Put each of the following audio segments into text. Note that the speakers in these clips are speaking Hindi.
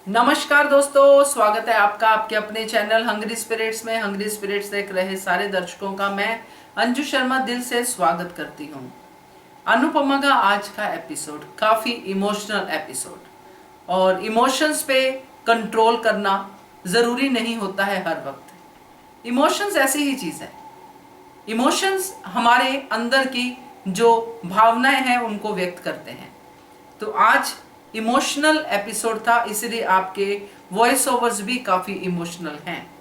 नमस्कार दोस्तों, स्वागत है आपका आपके अपने चैनल हंग्री स्पिरिट्स में। हंग्री स्पिरिट्स देख रहे सारे दर्शकों का मैं अंजू शर्मा दिल से स्वागत करती हूँ। अनुपमा का आज का एपिसोड काफी इमोशनल एपिसोड, और इमोशंस पे कंट्रोल करना जरूरी नहीं होता है हर वक्त। इमोशंस ऐसी ही चीज है। इमोशंस हमारे अंदर की जो भावनाएं हैं उनको व्यक्त करते हैं। तो आज इमोशनल एपिसोड था, इसलिए आपके वॉइस ओवर्स भी काफ़ी इमोशनल हैं।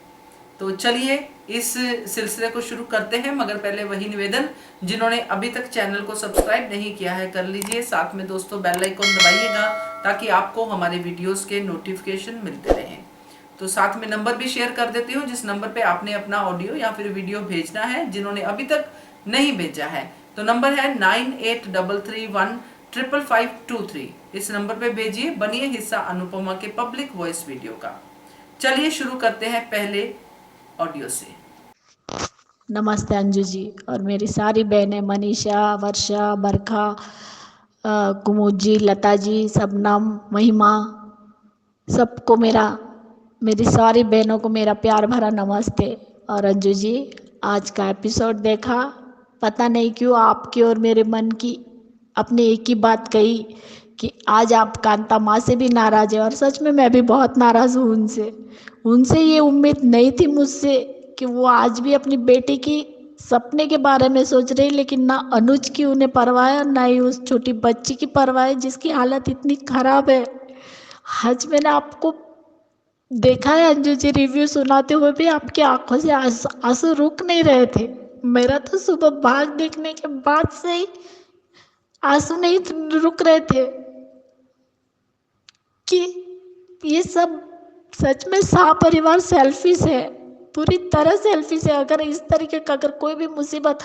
तो चलिए इस सिलसिले को शुरू करते हैं, मगर पहले वही निवेदन, जिन्होंने अभी तक चैनल को सब्सक्राइब नहीं किया है कर लीजिए। साथ में दोस्तों बेल आइकन दबाइएगा ताकि आपको हमारे वीडियोस के नोटिफिकेशन मिलते रहें। तो साथ में नंबर भी शेयर कर देती हूँ जिस नंबर पे आपने अपना ऑडियो या फिर वीडियो भेजना है, जिन्होंने अभी तक नहीं भेजा है। तो नंबर है 9833155523। इस नंबर पे भेजिए, बनिए हिस्सा अनुपमा के पब्लिक वॉइस वीडियो का। चलिए शुरू करते हैं पहले ऑडियो से। नमस्ते अंजू जी और मेरी सारी बहनें मनीषा, वर्षा, बरखा, कुमुद जी, लता जी, सबनम, महिमा, सबको मेरी सारी बहनों को मेरा प्यार भरा नमस्ते। और अंजू जी, आज का एपिसोड देखा, पता नहीं क्यों आपकी और मेरे मन की अपनी एक ही बात कही कि आज आप कांता माँ से भी नाराज़ है। और सच में मैं भी बहुत नाराज़ हूँ उनसे। उनसे ये उम्मीद नहीं थी मुझसे कि वो आज भी अपनी बेटी की सपने के बारे में सोच रही, लेकिन ना अनुज की उन्हें परवाह है और ना ही उस छोटी बच्ची की परवाह है जिसकी हालत इतनी खराब है। आज मैंने आपको देखा है अंजू जी, रिव्यू सुनाते हुए भी आपकी आंखों से आंसू रुक नहीं रहे थे। मेरा तो सुबह भाग देखने के बाद से ही आंसू नहीं रुक रहे थे कि ये सब सच में शाह परिवार सेल्फिश है, पूरी तरह सेल्फिश है। अगर इस तरीके का अगर कोई भी मुसीबत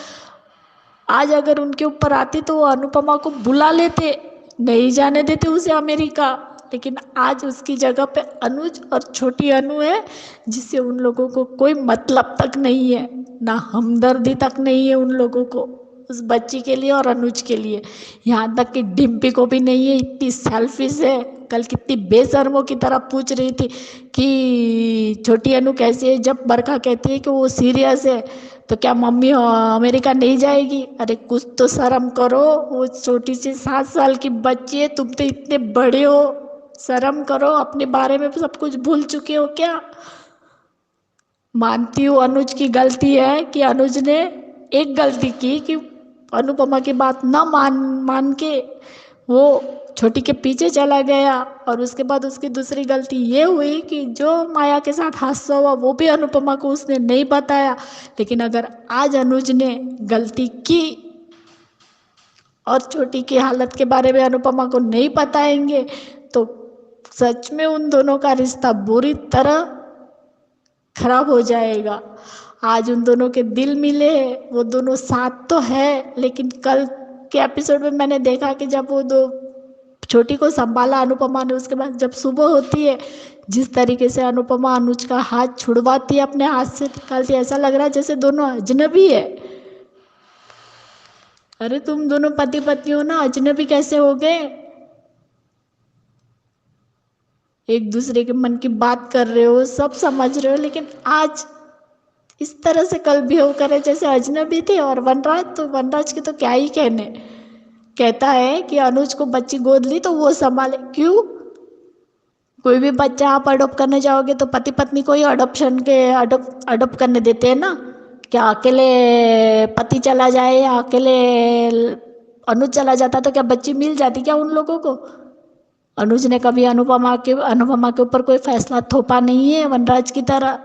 आज अगर उनके ऊपर आती तो वो अनुपमा को बुला लेते, नहीं जाने देते उसे अमेरिका। लेकिन आज उसकी जगह पे अनुज और छोटी अनु है, जिससे उन लोगों को कोई मतलब तक नहीं है, ना हमदर्दी तक नहीं है उन लोगों को उस बच्ची के लिए और अनुज के लिए। यहाँ तक कि डिम्पी को भी नहीं है, इतनी सेल्फिश है। कल कितनी बेशर्मों की तरह पूछ रही थी कि छोटी अनु कैसी है, जब बरखा कहती है कि वो सीरियस है तो क्या मम्मी अमेरिका नहीं जाएगी। अरे कुछ तो शर्म करो, वो छोटी सी 7 साल की बच्ची है, तुम तो इतने बड़े हो, शर्म करो। अपने बारे में सब कुछ भूल चुके हो क्या। मानती हूँ अनुज की गलती है कि अनुज ने एक गलती की कि अनुपमा की बात न मान के वो छोटी के पीछे चला गया। और उसके बाद उसकी दूसरी गलती ये हुई कि जो माया के साथ हादसा हुआ वो भी अनुपमा को उसने नहीं बताया। लेकिन अगर आज अनुज ने गलती की और छोटी की हालत के बारे में अनुपमा को नहीं बताएंगे तो सच में उन दोनों का रिश्ता बुरी तरह खराब हो जाएगा। आज उन दोनों के दिल मिले, वो दोनों साथ तो है, लेकिन कल के एपिसोड में मैंने देखा कि जब वो दो छोटी को संभाला अनुपमा ने, उसके बाद जब सुबह होती है, जिस तरीके से अनुपमा अनुज का हाथ छुड़वाती है, अपने हाथ से निकालती है, ऐसा लग रहा है जैसे दोनों अजनबी है। अरे तुम दोनों पति पत्नी हो ना, अजनबी कैसे हो गए। एक दूसरे के मन की बात कर रहे हो, सब समझ रहे हो, लेकिन आज इस तरह से कल बिहेव करे जैसे अजनबी थे। और वनराज की तो क्या ही कहने। कहता है कि अनुज को बच्ची गोद ली तो वो संभाले। क्यों? कोई भी बच्चा आप अडॉप्ट करने जाओगे तो पति पत्नी को ही अडॉप्ट करने देते हैं ना। क्या अकेले पति चला जाए या अकेले अनुज चला जाता तो क्या बच्ची मिल जाती क्या उन लोगों को। अनुज ने कभी अनुपमा के ऊपर कोई फैसला थोपा नहीं है वनराज की तरह।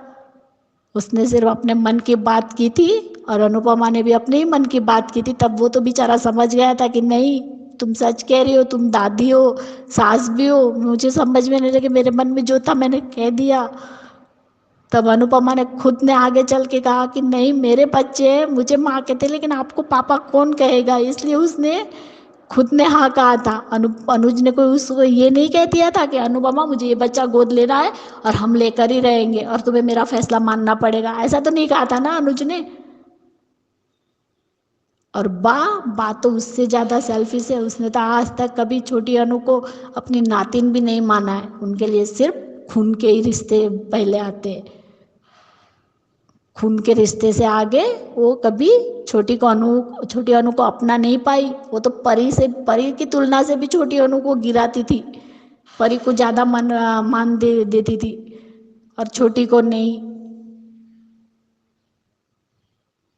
उसने सिर्फ अपने मन की बात की थी और अनुपमा ने भी अपने ही मन की बात की थी। तब वो तो बेचारा समझ गया था कि नहीं, तुम सच कह रही हो, तुम दादी हो, सास भी हो, मुझे समझ में नहीं लगे, मेरे मन में जो था मैंने कह दिया। तब अनुपमा ने खुद ने आगे चल के कहा कि नहीं, मेरे बच्चे हैं, मुझे माँ कहते, लेकिन आपको पापा कौन कहेगा। इसलिए उसने खुद ने हाँ कहा था। अनुज ने कोई उसको ये नहीं कह दिया था कि अनुपमा मुझे ये बच्चा गोद लेना है और हम लेकर ही रहेंगे और तुम्हें मेरा फैसला मानना पड़ेगा, ऐसा तो नहीं कहा था ना अनुज ने। और बा तो उससे ज़्यादा सेल्फिश है। उसने तो आज तक कभी छोटी अनु को अपनी नातिन भी नहीं माना है। उनके लिए सिर्फ खून के ही रिश्ते पहले आते हैं। खून के रिश्ते से आगे वो कभी छोटी अनु को अपना नहीं पाई। वो तो परी की तुलना से भी छोटी अनु को गिराती थी। परी को ज़्यादा मान देती थी और छोटी को नहीं।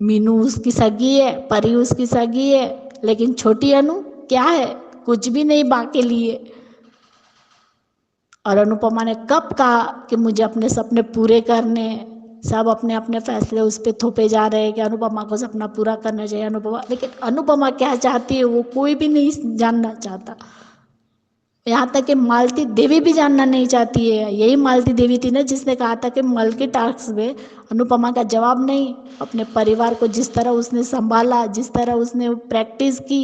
मीनू उसकी सगी है, परी उसकी सगी है, लेकिन छोटी अनु क्या है, कुछ भी नहीं बा के लिए। और अनुपमा ने कब कहा कि मुझे अपने सपने पूरे करने हैं। सब अपने अपने फैसले उस पर थोपे जा रहे हैं कि अनुपमा को सपना पूरा करना चाहिए अनुपमा, लेकिन अनुपमा क्या चाहती है वो कोई भी नहीं जानना चाहता। यहाँ तक कि मालती देवी भी जानना नहीं चाहती है। यही मालती देवी थी ना जिसने कहा था कि मल्टी टास्क में अनुपमा का जवाब नहीं। अपने परिवार को जिस तरह उसने संभाला, जिस तरह उसने प्रैक्टिस की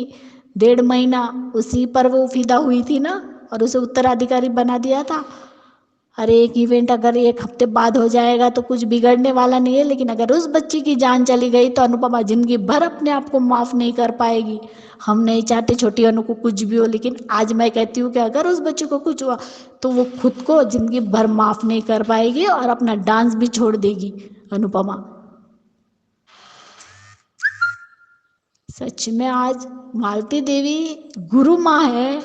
1.5 महीना, उसी पर वो फिदा हुई थी ना और उसे उत्तराधिकारी बना दिया था। अरे एक इवेंट अगर 1 हफ्ते बाद हो जाएगा तो कुछ बिगड़ने वाला नहीं है, लेकिन अगर उस बच्ची की जान चली गई तो अनुपमा जिंदगी भर अपने आप को माफ नहीं कर पाएगी। हम नहीं चाहते छोटी अनु को कुछ भी हो, लेकिन आज मैं कहती हूँ कि अगर उस बच्ची को कुछ हुआ तो वो खुद को जिंदगी भर माफ नहीं कर पाएगी और अपना डांस भी छोड़ देगी अनुपमा। सच में आज मालती देवी गुरु माँ है।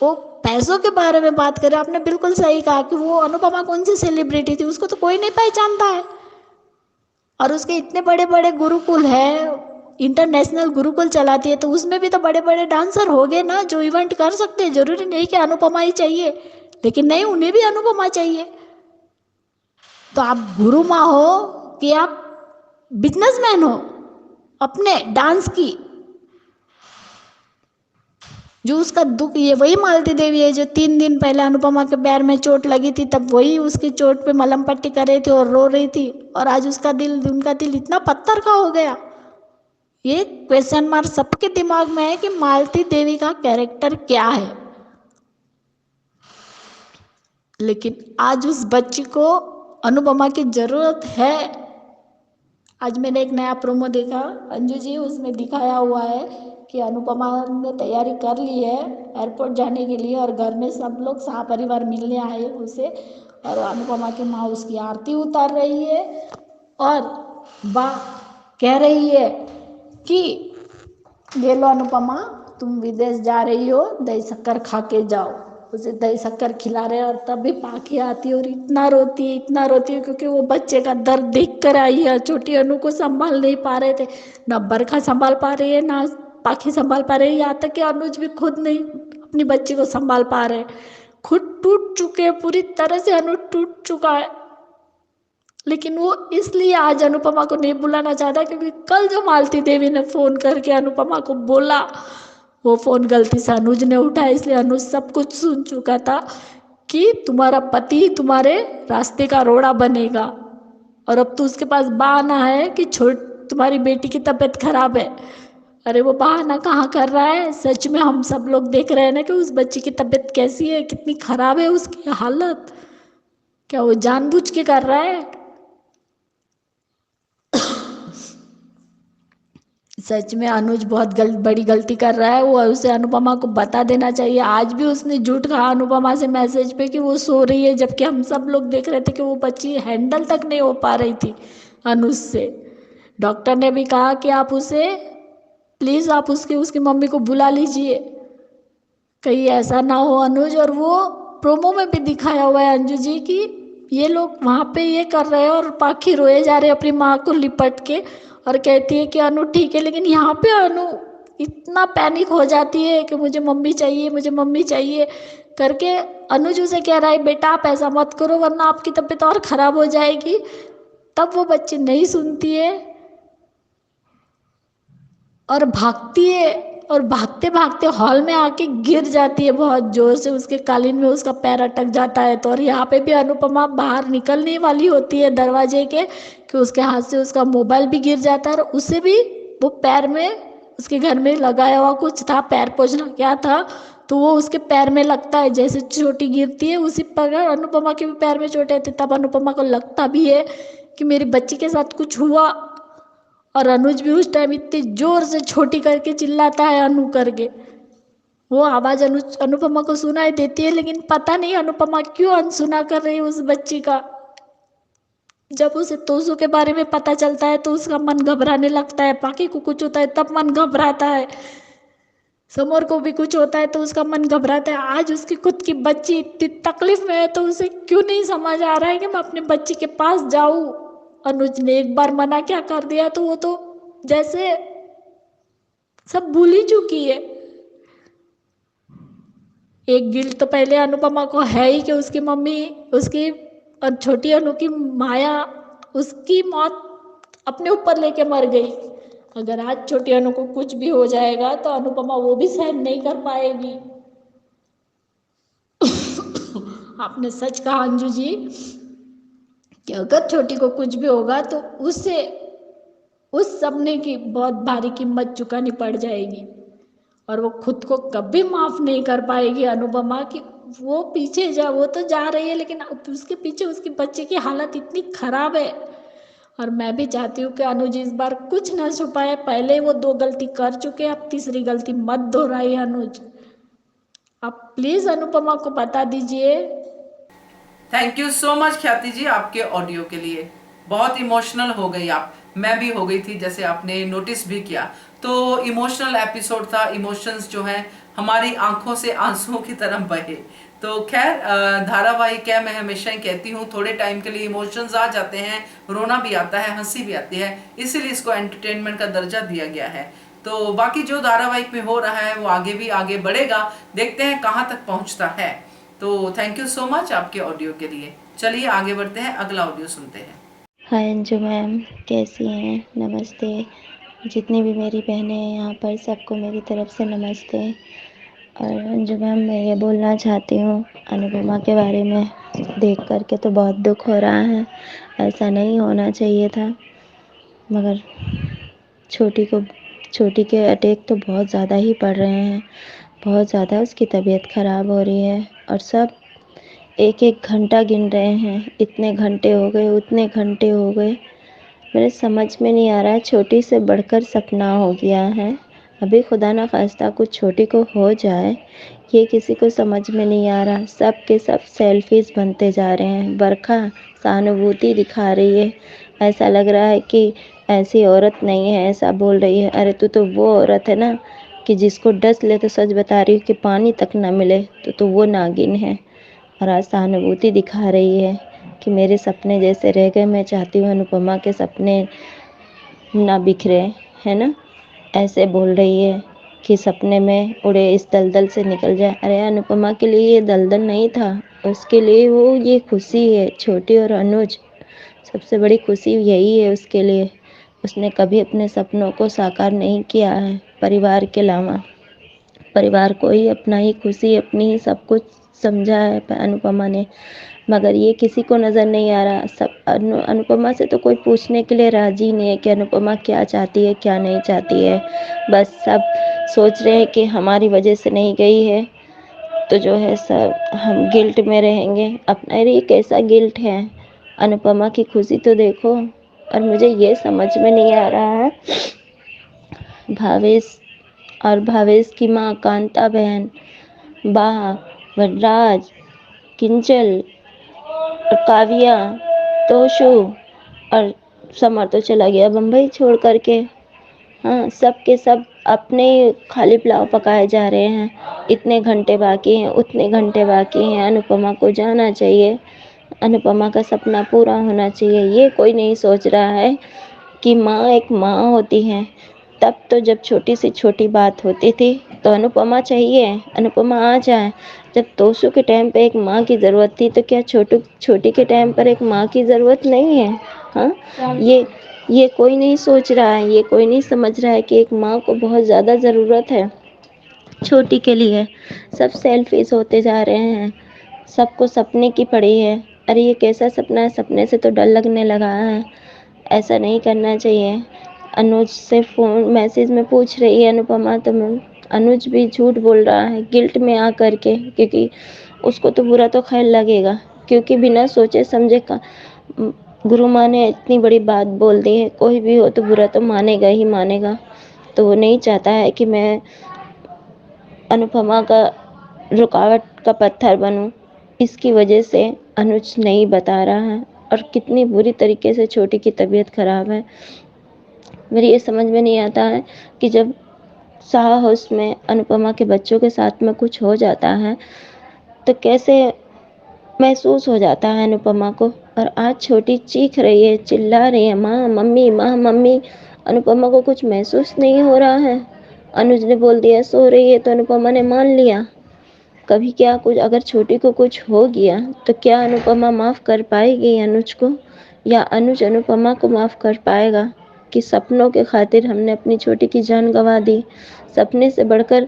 वो पैसों के बारे में बात करें, आपने बिल्कुल सही कहा कि वो अनुपमा कौन सी सेलिब्रिटी थी, उसको तो कोई नहीं पहचानता है। और उसके इतने बड़े बड़े गुरुकुल है, इंटरनेशनल गुरुकुल चलाती है, तो उसमें भी तो बड़े बड़े डांसर हो गए ना जो इवेंट कर सकते हैं। जरूरी नहीं कि अनुपमा ही चाहिए, लेकिन नहीं, उन्हें भी अनुपमा चाहिए। तो आप गुरु माँ हो कि आप बिजनेसमैन हो अपने डांस की। जो उसका दुख, ये वही मालती देवी है जो 3 दिन पहले अनुपमा के पैर में चोट लगी थी, तब वही उसकी चोट पे मलहम पट्टी कर रही थी और रो रही थी। और आज उनका दिल इतना पत्थर का हो गया। ये क्वेश्चन मार्क सबके दिमाग में है कि मालती देवी का कैरेक्टर क्या है। लेकिन आज उस बच्ची को अनुपमा की जरूरत है। आज मैंने एक नया प्रोमो देखा अंजू जी, उसमें दिखाया हुआ है कि अनुपमा ने तैयारी कर ली है एयरपोर्ट जाने के लिए और घर में सब लोग सपरिवार मिलने आए उसे, और अनुपमा की माँ उसकी आरती उतार रही है और बा कह रही है कि ये लो अनुपमा, तुम विदेश जा रही हो, दही शक्कर खा के जाओ। उसे दही शक्कर खिला रहे और तब भी पाखी आती है और इतना रोती है क्योंकि वो बच्चे का दर्द देख कर आई है। छोटी अनु को संभाल नहीं पा रहे थे, ना बरखा संभाल पा रही है, ना पाखी संभाल पा रही है, यहाँ तक कि अनुज भी खुद नहीं अपनी बच्ची को संभाल पा रहे। खुद टूट चुके, पूरी तरह से अनुज टूट चुका है। लेकिन वो इसलिए आज अनुपमा को नहीं बुलाना चाहता क्योंकि कल जो मालती देवी ने फोन करके अनुपमा को बोला, वो फोन गलती से अनुज ने उठाया, इसलिए अनुज सब कुछ सुन चुका था कि तुम्हारा पति तुम्हारे रास्ते का रोड़ा बनेगा और अब तो उसके पास बहाना है कि तुम्हारी बेटी की तबीयत खराब है। अरे वो बहाना कहाँ कर रहा है, सच में हम सब लोग देख रहे हैं ना कि उस बच्ची की तबीयत कैसी है, कितनी खराब है उसकी हालत। क्या वो जानबूझ के कर रहा है? सच में अनुज बहुत बड़ी गलती कर रहा है। वो उसे अनुपमा को बता देना चाहिए। आज भी उसने झूठ कहा अनुपमा से मैसेज पे कि वो सो रही है, जबकि हम सब लोग देख रहे थे कि वो बच्ची हैंडल तक नहीं हो पा रही थी अनुज से। डॉक्टर ने भी कहा कि आप उसे प्लीज़ आप उसकी मम्मी को बुला लीजिए, कहीं ऐसा ना हो अनुज। और वो प्रोमो में भी दिखाया हुआ है अंजू जी की ये लोग वहाँ पे ये कर रहे हैं और पाखी रोए जा रहे हैं अपनी माँ को लिपट के और कहती है कि अनु ठीक है, लेकिन यहाँ पे अनु इतना पैनिक हो जाती है कि मुझे मम्मी चाहिए करके। अनुज उसे कह रहा है बेटा आप ऐसा मत करो वरना आपकी तबीयत और खराब हो जाएगी। तब वो बच्ची नहीं सुनती है और भागती है और भागते भागते हॉल में आके गिर जाती है बहुत जोर से, उसके कालीन में उसका पैर अटक जाता है। तो और यहाँ पे भी अनुपमा बाहर निकलने वाली होती है दरवाजे के कि उसके हाथ से उसका मोबाइल भी गिर जाता है और उसे भी वो पैर में उसके घर में लगाया हुआ कुछ था, पैर पोछना क्या था, तो वो उसके पैर में लगता है। जैसे चोटी गिरती है उसी प्रकार अनुपमा के भी पैर में चोटें थी। तब अनुपमा को लगता भी है कि मेरी बच्ची के साथ कुछ हुआ और अनुज भी उस टाइम इतनी जोर से छोटी करके चिल्लाता है अनु करके। वो आवाज अनुपमा को सुनाई देती है, लेकिन पता नहीं अनुपमा क्यों अनसुना कर रही है उस बच्ची का। जब उसे तोसू के बारे में पता चलता है तो उसका मन घबराने लगता है, बाकी को कुछ होता है तब मन घबराता है, समर को भी कुछ होता है तो उसका मन घबराता है। आज उसकी खुद की बच्ची इतनी तकलीफ में है तो उसे क्यों नहीं समझ आ रहा है कि मैं अपने बच्ची के पास जाऊं। अनुज ने एक बार मना क्या कर दिया तो वो तो जैसे सब भूल ही चुकी है। एक गिल्ट तो पहले अनुपमा को है ही कि उसकी मम्मी, उसकी और छोटी अनु की माया, उसकी मौत अपने ऊपर लेके मर गई। अगर आज छोटी अनु को कुछ भी हो जाएगा तो अनुपमा वो भी सहन नहीं कर पाएगी। आपने सच कहा अंजू जी कि अगर छोटी को कुछ भी होगा तो उसे उस सपने की बहुत भारी कीमत चुकानी पड़ जाएगी, और वो खुद को कभी माफ नहीं कर पाएगी अनुपमा की। वो पीछे वो तो जा रही है, लेकिन उसके पीछे उसकी बच्चे की हालत इतनी खराब है। और मैं भी चाहती हूँ कि अनुज इस बार कुछ ना छुपाए, पहले वो 2 गलती कर चुके, अब तीसरी गलती मत दोहराइए अनुज। आप प्लीज अनुपमा को बता दीजिए। थैंक यू सो मच ख्याति जी आपके ऑडियो के लिए। बहुत इमोशनल हो गई आप, मैं भी हो गई थी जैसे आपने नोटिस भी किया। तो इमोशनल एपिसोड था, इमोशंस जो है हमारी आंखों से आंसुओं की तरह बहे। तो खैर धारावाहिक है, मैं हमेशा ही कहती हूँ थोड़े टाइम के लिए इमोशंस आ जाते हैं, रोना भी आता है, हंसी भी आती है, इसीलिए इसको एंटरटेनमेंट का दर्जा दिया गया है। तो बाकी जो धारावाहिक में हो रहा है वो आगे भी आगे बढ़ेगा, देखते हैं कहाँ तक पहुँचता है। तो थैंक यू सो मच आपके ऑडियो के लिए। चलिए आगे बढ़ते हैं, अगला ऑडियो सुनते हैं। हाय अंजू मैम, कैसी हैं? नमस्ते। जितनी भी मेरी बहनें हैं यहाँ पर, सबको मेरी तरफ से नमस्ते। और अंजू मैम, मैं ये बोलना चाहती हूँ अनुपमा के बारे में, देख कर के तो बहुत दुख हो रहा है। ऐसा नहीं होना चाहिए था, मगर छोटी के अटैक तो बहुत ज़्यादा ही पड़ रहे हैं, बहुत ज़्यादा उसकी तबीयत ख़राब हो रही है। और सब एक एक घंटा गिन रहे हैं, इतने घंटे हो गए, उतने घंटे हो गए। मेरे समझ में नहीं आ रहा है, छोटी से बढ़कर सपना हो गया है। अभी खुदा ना खास्ता कुछ छोटी को हो जाए, ये किसी को समझ में नहीं आ रहा। सब के सब सेल्फिश बनते जा रहे हैं। बरखा सहानुभूति दिखा रही है, ऐसा लग रहा है कि ऐसी औरत नहीं है, ऐसा बोल रही है। अरे तू तो वो औरत है ना कि जिसको डस ले तो सच बता रही हूँ कि पानी तक ना मिले तो वो नागिन है। और आज सहानुभूति दिखा रही है कि मेरे सपने जैसे रह गए, मैं चाहती हूँ अनुपमा के सपने ना बिखरे, है ना। ऐसे बोल रही है कि सपने में उड़े, इस दलदल से निकल जाए। अरे अनुपमा के लिए ये दलदल नहीं था, उसके लिए वो ये खुशी है। छोटी और अनुज, सबसे बड़ी खुशी यही है उसके लिए। उसने कभी अपने सपनों को साकार नहीं किया है परिवार के अलावा। परिवार को ही अपना ही खुशी, अपनी ही सब कुछ समझा है अनुपमा ने, मगर ये किसी को नज़र नहीं आ रहा। सब अनुपमा से तो कोई पूछने के लिए राजी नहीं है कि अनुपमा क्या चाहती है, क्या नहीं चाहती है। बस सब सोच रहे हैं कि हमारी वजह से नहीं गई है तो जो है सब हम गिल्ट में रहेंगे। अपना अरे कैसा गिल्ट है, अनुपमा की खुशी तो देखो। और मुझे ये समझ में नहीं आ रहा है, भावेश और भावेश की माँ कांता बहन, बा, वनराज, किंचल और काव्या, तोशु और समर तो चला गया बम्बई छोड़ करके। हाँ, सब के सब अपने खाली पुलाव पकाए जा रहे हैं। इतने घंटे बाकी हैं, उतने घंटे बाकी हैं, अनुपमा को जाना चाहिए, अनुपमा का सपना पूरा होना चाहिए। ये कोई नहीं सोच रहा है कि माँ एक माँ होती है। तब तो जब छोटी सी छोटी बात होती थी तो अनुपमा चाहिए, अनुपमा आ जाए। जब तोशु के टाइम पे एक माँ की ज़रूरत थी तो क्या छोटी के टाइम पर एक माँ की ज़रूरत नहीं है? हाँ, ये कोई नहीं सोच रहा है, ये कोई नहीं समझ रहा है कि एक माँ को बहुत ज़्यादा ज़रूरत है छोटी के लिए। सब सेल्फिश होते जा रहे हैं, सबको सपने की पड़ी है। अरे ये कैसा सपना है, सपने से तो डर लगने लगा है। ऐसा नहीं करना चाहिए। अनुज से फ़ोन मैसेज में पूछ रही है अनुपमा, तो अनुज भी झूठ बोल रहा है गिल्ट में आ कर के, क्योंकि उसको तो बुरा तो खैर लगेगा, क्योंकि बिना सोचे समझे का गुरु माँ ने इतनी बड़ी बात बोल दी है, कोई भी हो तो बुरा तो मानेगा ही मानेगा। तो वो नहीं चाहता है कि मैं अनुपमा का रुकावट का पत्थर बनूं। इसकी वजह से अनुज नहीं बता रहा है, और कितनी बुरी तरीके से छोटी की तबीयत खराब है। मेरी ये समझ में नहीं आता है कि जब साहा हाउस में अनुपमा के बच्चों के साथ में कुछ हो जाता है तो कैसे महसूस हो जाता है अनुपमा को। और आज छोटी चीख रही है, चिल्ला रही है, माँ मम्मी माँ मम्मी। अनुपमा को कुछ महसूस नहीं हो रहा है। अनुज ने बोल दिया सो रही है तो अनुपमा ने मान लिया। कभी क्या कुछ अगर छोटी को कुछ हो गया तो क्या अनुपमा माफ़ कर पाएगी अनुज को, या अनुज अनुपमा को माफ़ कर पाएगा कि सपनों के खातिर हमने अपनी छोटी की जान गंवा दी। सपने से बढ़कर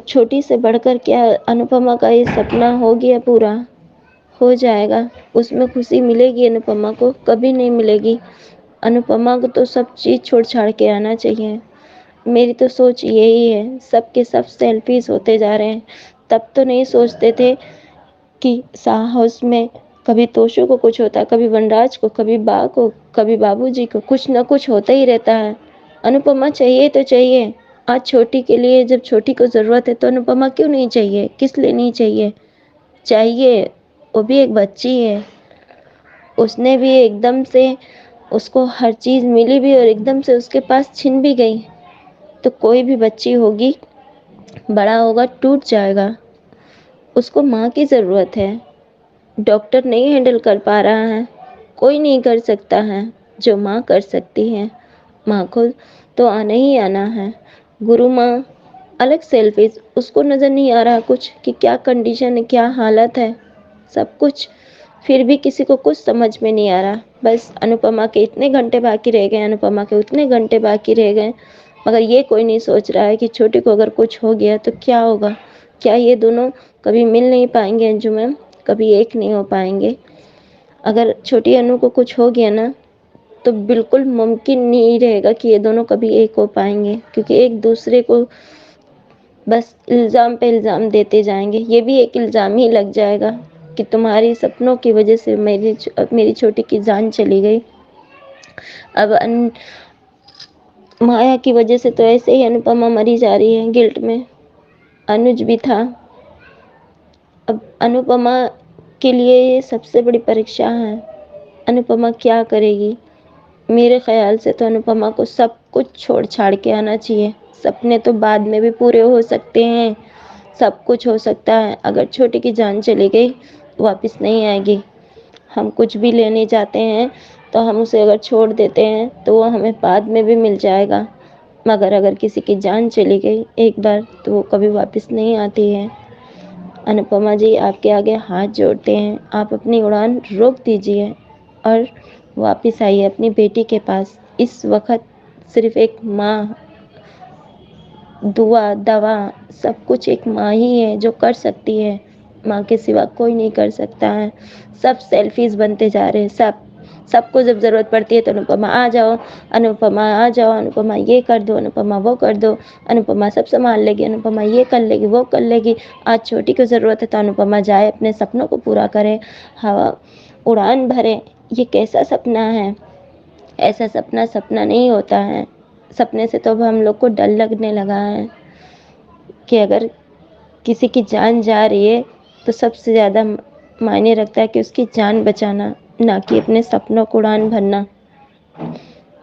छोटी से बढ़कर क्या अनुपमा का ये सपना हो गया पूरा, हो जाएगा। उसमें खुशी मिलेगी अनुपमा को? कभी नहीं मिलेगी। अनुपमा को तो सब चीज़ छोड़ छाड़ के आना चाहिए। मेरी तो सोच यही है। सब के सब सेल्फिश होते जा रहे हैं। तब तो नहीं सोचते थे कि साहा हाउस में कभी तोशु को कुछ होता है, कभी वनराज को, कभी बा को, कभी बाबूजी को, कुछ ना कुछ होता ही रहता है। अनुपमा चाहिए तो चाहिए। आज छोटी के लिए जब छोटी को ज़रूरत है तो अनुपमा क्यों नहीं चाहिए? किस लिए नहीं चाहिए? चाहिए। वो भी एक बच्ची है। उसने भी एकदम से, उसको हर चीज़ मिली भी और एकदम से उसके पास छिन भी गई। तो कोई भी बच्ची होगी, बड़ा होगा टूट जाएगा। उसको माँ की ज़रूरत है। डॉक्टर नहीं हैंडल कर पा रहा है, कोई नहीं कर सकता है जो माँ कर सकती है। माँ को तो आना ही आना है। गुरु माँ अलग सेल्फिश, उसको नज़र नहीं आ रहा कुछ कि क्या कंडीशन है, क्या हालत है, सब कुछ। फिर भी किसी को कुछ समझ में नहीं आ रहा। बस अनुपमा के इतने घंटे बाकी रह गए, अनुपमा के उतने घंटे बाकी रह गए, मगर ये कोई नहीं सोच रहा है कि छोटी को अगर कुछ हो गया तो क्या होगा। क्या ये दोनों कभी मिल नहीं पाएंगे अंजू मैम? कभी एक नहीं हो पाएंगे। अगर छोटी अनु को कुछ हो गया ना तो बिल्कुल मुमकिन नहीं रहेगा कि ये दोनों कभी एक हो पाएंगे, क्योंकि एक दूसरे को बस इल्ज़ाम पे इल्ज़ाम देते जाएंगे। ये भी एक इल्ज़ाम ही लग जाएगा कि तुम्हारी सपनों की वजह से मेरी छोटी की जान चली गई। अब माया की वजह से तो ऐसे ही अनुपमा मरी जा रही है गिल्ट में। अनुज भी था। अब अनुपमा के लिए ये सबसे बड़ी परीक्षा है। अनुपमा क्या करेगी? मेरे ख्याल से तो अनुपमा को सब कुछ छोड़ छाड़ के आना चाहिए। सपने तो बाद में भी पूरे हो सकते हैं, सब कुछ हो सकता है। अगर छोटी की जान चली गई वापस नहीं आएगी। हम कुछ भी लेने जाते हैं तो हम उसे अगर छोड़ देते हैं तो वो हमें बाद में भी मिल जाएगा, मगर अगर किसी की जान चली गई एक बार तो वो कभी वापस नहीं आती है। अनुपमा जी आपके आगे हाथ जोड़ते हैं, आप अपनी उड़ान रोक दीजिए और वापस आइए अपनी बेटी के पास। इस वक्त सिर्फ एक माँ, दुआ दवा सब कुछ एक माँ ही है जो कर सकती है। माँ के सिवा कोई नहीं कर सकता है। सब सेल्फिश बनते जा रहे हैं। सबको जब ज़रूरत पड़ती है तो अनुपमा आ जाओ, अनुपमा आ जाओ, अनुपमा ये कर दो, अनुपमा वो कर दो, अनुपमा सब संभाल लेगी, अनुपमा ये कर लेगी, वो कर लेगी। आज छोटी को ज़रूरत है तो अनुपमा जाए अपने सपनों को पूरा करे, हवा उड़ान भरे। ये कैसा सपना है? ऐसा सपना सपना नहीं होता है। सपने से तो अब हम लोग को डर लगने लगा है कि अगर किसी की जान जा रही है तो सबसे ज़्यादा मायने रखता है कि उसकी जान बचाना, ना कि अपने सपनों को उड़ान भरना।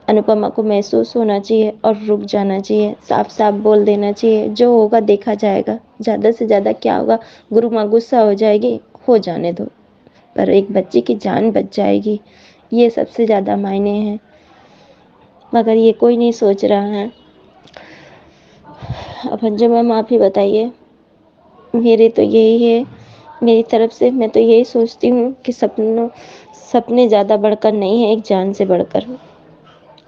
अनुपमा को महसूस होना चाहिए और रुक जाना चाहिए, साफ साफ बोल देना चाहिए, जो होगा देखा जाएगा। ज़्यादा से ज़्यादा क्या होगा? गुरु माँ गुस्सा हो जाएगी, हो जाने दो, पर एक बच्चे की जान बच जाएगी, ये सबसे ज़्यादा मायने हैं। मगर ये कोई नहीं सोच रहा है। अब अंजू मैम आप ही बताइए। मेरे तो यही है, मेरी तरफ से मैं तो यही सोचती हूँ कि सपने ज़्यादा बढ़कर नहीं है एक जान से बढ़कर।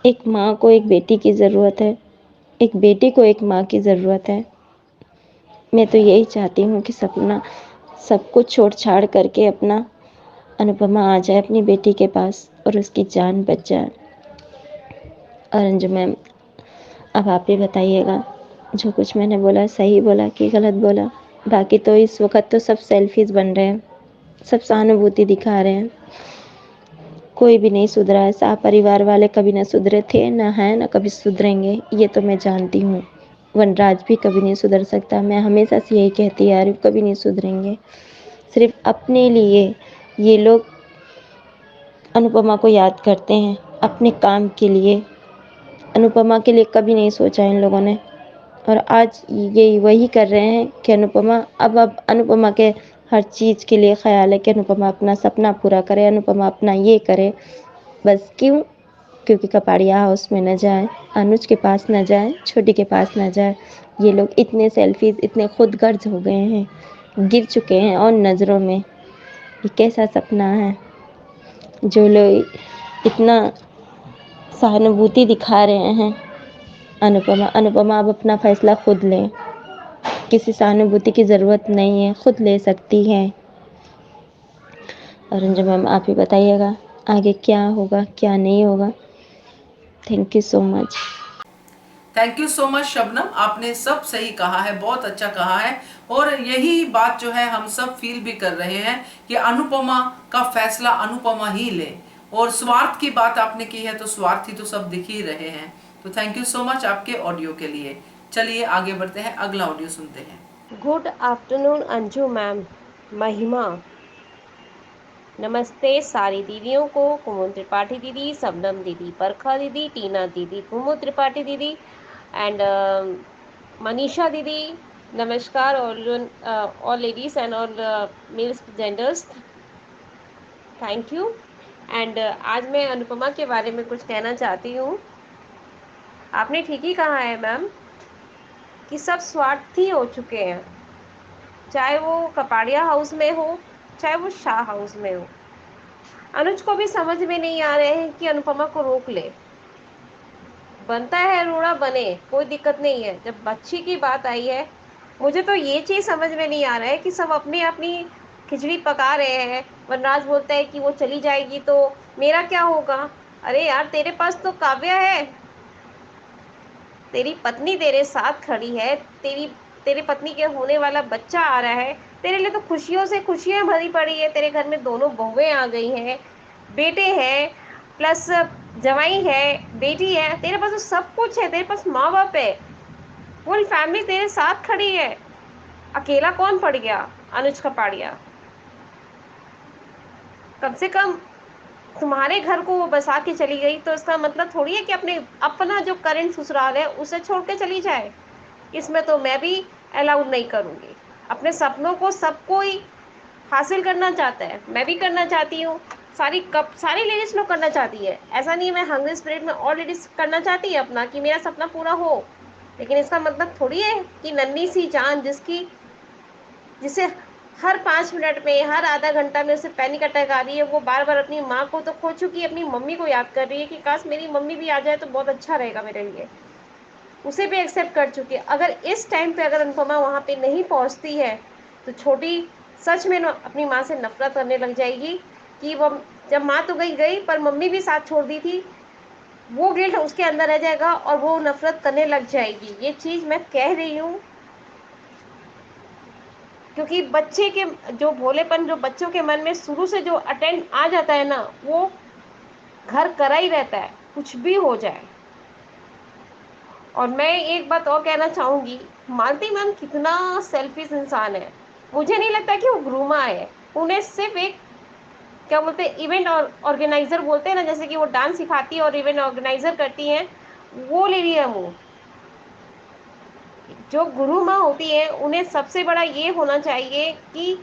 एक माँ को एक बेटी की ज़रूरत है, एक बेटी को एक माँ की ज़रूरत है। मैं तो यही चाहती हूँ कि सपना सब कुछ छोड़ छाड़ करके अपना अनुपमा आ जाए अपनी बेटी के पास और उसकी जान बच जाए। और अंजू मैम अब आप ही बताइएगा, जो कुछ मैंने बोला सही बोला कि गलत बोला? बाकी तो इस वक्त तो सब सेल्फीज बन रहे हैं, सब सहानुभूति दिखा रहे हैं। कोई भी नहीं सुधरा है। शाह परिवार वाले कभी ना सुधरे थे, ना है, ना कभी सुधरेंगे, ये तो मैं जानती हूँ। वनराज भी कभी नहीं सुधर सकता। मैं हमेशा से यही कहती आ रही हूँ, कभी नहीं सुधरेंगे। सिर्फ अपने लिए ये लोग अनुपमा को याद करते हैं, अपने काम के लिए। अनुपमा के लिए कभी नहीं सोचा इन लोगों ने। और आज ये वही कर रहे हैं कि अनुपमा अब अनुपमा के हर चीज़ के लिए ख्याल है कि अनुपमा अपना सपना पूरा करे, अनुपमा अपना ये करे। बस क्यों? क्योंकि कपाड़िया हाउस में न जाए, अनुज के पास न जाए, छोटी के पास न जाए। ये लोग इतने सेल्फिश, इतने खुदगर्ज हो गए हैं, गिर चुके हैं और नज़रों में। ये कैसा सपना है जो लोग इतना सहानुभूति दिखा रहे हैं। अनुपमा अब अपना फैसला खुद लें, किसी सहानुभूति की ज़रूरत नहीं है, खुद ले सकती हैं। और अंजू मैम आप ही बताइएगा आगे क्या होगा क्या नहीं होगा। Thank you so much. Thank you so much Shabnam, आपने सब सही कहा है, बहुत अच्छा कहा है। और यही बात जो है हम सब फील भी कर रहे हैं कि अनुपमा का फैसला अनुपमा ही ले। और स्वार्थ की बात आपने की है तो स्वार्थी तो सब दिख ही रहे हैं। तो थैंक यू सो मच आपके ऑडियो के लिए। चलिए आगे बढ़ते हैं, अगला ऑडियो सुनते हैं। गुड आफ्टरनून अंजू मैम, महिमा। नमस्ते सारी दीदियों को, कुमुद त्रिपाठी दीदी, सबनम दीदी, परखा दीदी, टीना दीदी, कुमुद त्रिपाठी दीदी एंड मनीषा दीदी। नमस्कार all ladies and all males genders, thank you. And आज मैं अनुपमा के बारे में कुछ कहना चाहती हूँ। आपने ठीक ही कहा है मैम कि सब स्वार्थी हो चुके हैं, चाहे वो कपाड़िया हाउस में हो, चाहे वो शाह हाउस में हो। अनुज को भी समझ में नहीं आ रहे हैं कि अनुपमा को रोक ले। बनता है रोड़ा बने, कोई दिक्कत नहीं है। जब बच्ची की बात आई है, मुझे तो ये चीज़ समझ में नहीं आ रहा है कि सब अपनी अपनी खिचड़ी पका रहे हैं। वनराज बोलता है कि वो चली जाएगी तो मेरा क्या होगा। अरे यार, तेरे पास तो काव्या है, तेरी पत्नी तेरे साथ खड़ी है, तेरी पत्नी के होने वाला बच्चा आ रहा है, तेरे लिए तो खुशियों से खुशियां भरी पड़ी है। तेरे घर में दोनों बहुएं आ गई हैं, बेटे हैं, प्लस जवाई है, बेटी है, तेरे पास तो सब कुछ है। तेरे पास माँ बाप है, पूरी फैमिली तेरे साथ खड़ी है। अकेला कौन पड़ गया? अनुज कपाड़िया। कम से कम तुम्हारे घर को वो बसा के चली गई तो इसका मतलब थोड़ी है कि अपना जो करंट ससुराल है उसे छोड़ के चली जाए। इसमें तो मैं भी अलाउड नहीं करूँगी। अपने सपनों को सब कोई हासिल करना चाहता है, मैं भी करना चाहती हूँ। सारी लेडीज लोग करना चाहती है। ऐसा नहीं है मैं हंग्री स्पिरिट में और लेडीज करना चाहती है अपना कि मेरा सपना पूरा हो, लेकिन इसका मतलब थोड़ी है कि नन्ही सी जान जिसे हर 5 मिनट में, हर आधा घंटा में उसे पैनिक अटैक आ रही है, वो बार बार अपनी माँ को तो खो चुकी है, अपनी मम्मी को याद कर रही है कि काश मेरी मम्मी भी आ जाए तो बहुत अच्छा रहेगा मेरे लिए। उसे भी एक्सेप्ट कर चुकी है। अगर इस टाइम पे अगर अनुपमा वहाँ पे नहीं पहुँचती है तो छोटी सच में अपनी माँ से नफरत करने लग जाएगी कि वो जब माँ तो गई पर मम्मी भी साथ छोड़ दी थी। वो गिल्ट उसके अंदर रह जाएगा और वो नफरत करने लग जाएगी। ये चीज़ मैं कह रही हूँ क्योंकि बच्चे के जो भोलेपन जो बच्चों के मन में शुरू से जो अटेंड आ जाता है ना, वो घर करा ही रहता है, कुछ भी हो जाए। और मैं एक बात और कहना चाहूँगी, मालती मैम कितना सेल्फिश इंसान है। मुझे नहीं लगता कि वो ग्रूमा है। उन्हें सिर्फ एक क्या बोलते हैं, इवेंट ऑर्गेनाइजर बोलते हैं ना, जैसे कि वो डांस सिखाती है और इवेंट ऑर्गेनाइजर करती हैं, वो ले लिया मुँह। जो गुरु माँ होती है उन्हें सबसे बड़ा ये होना चाहिए कि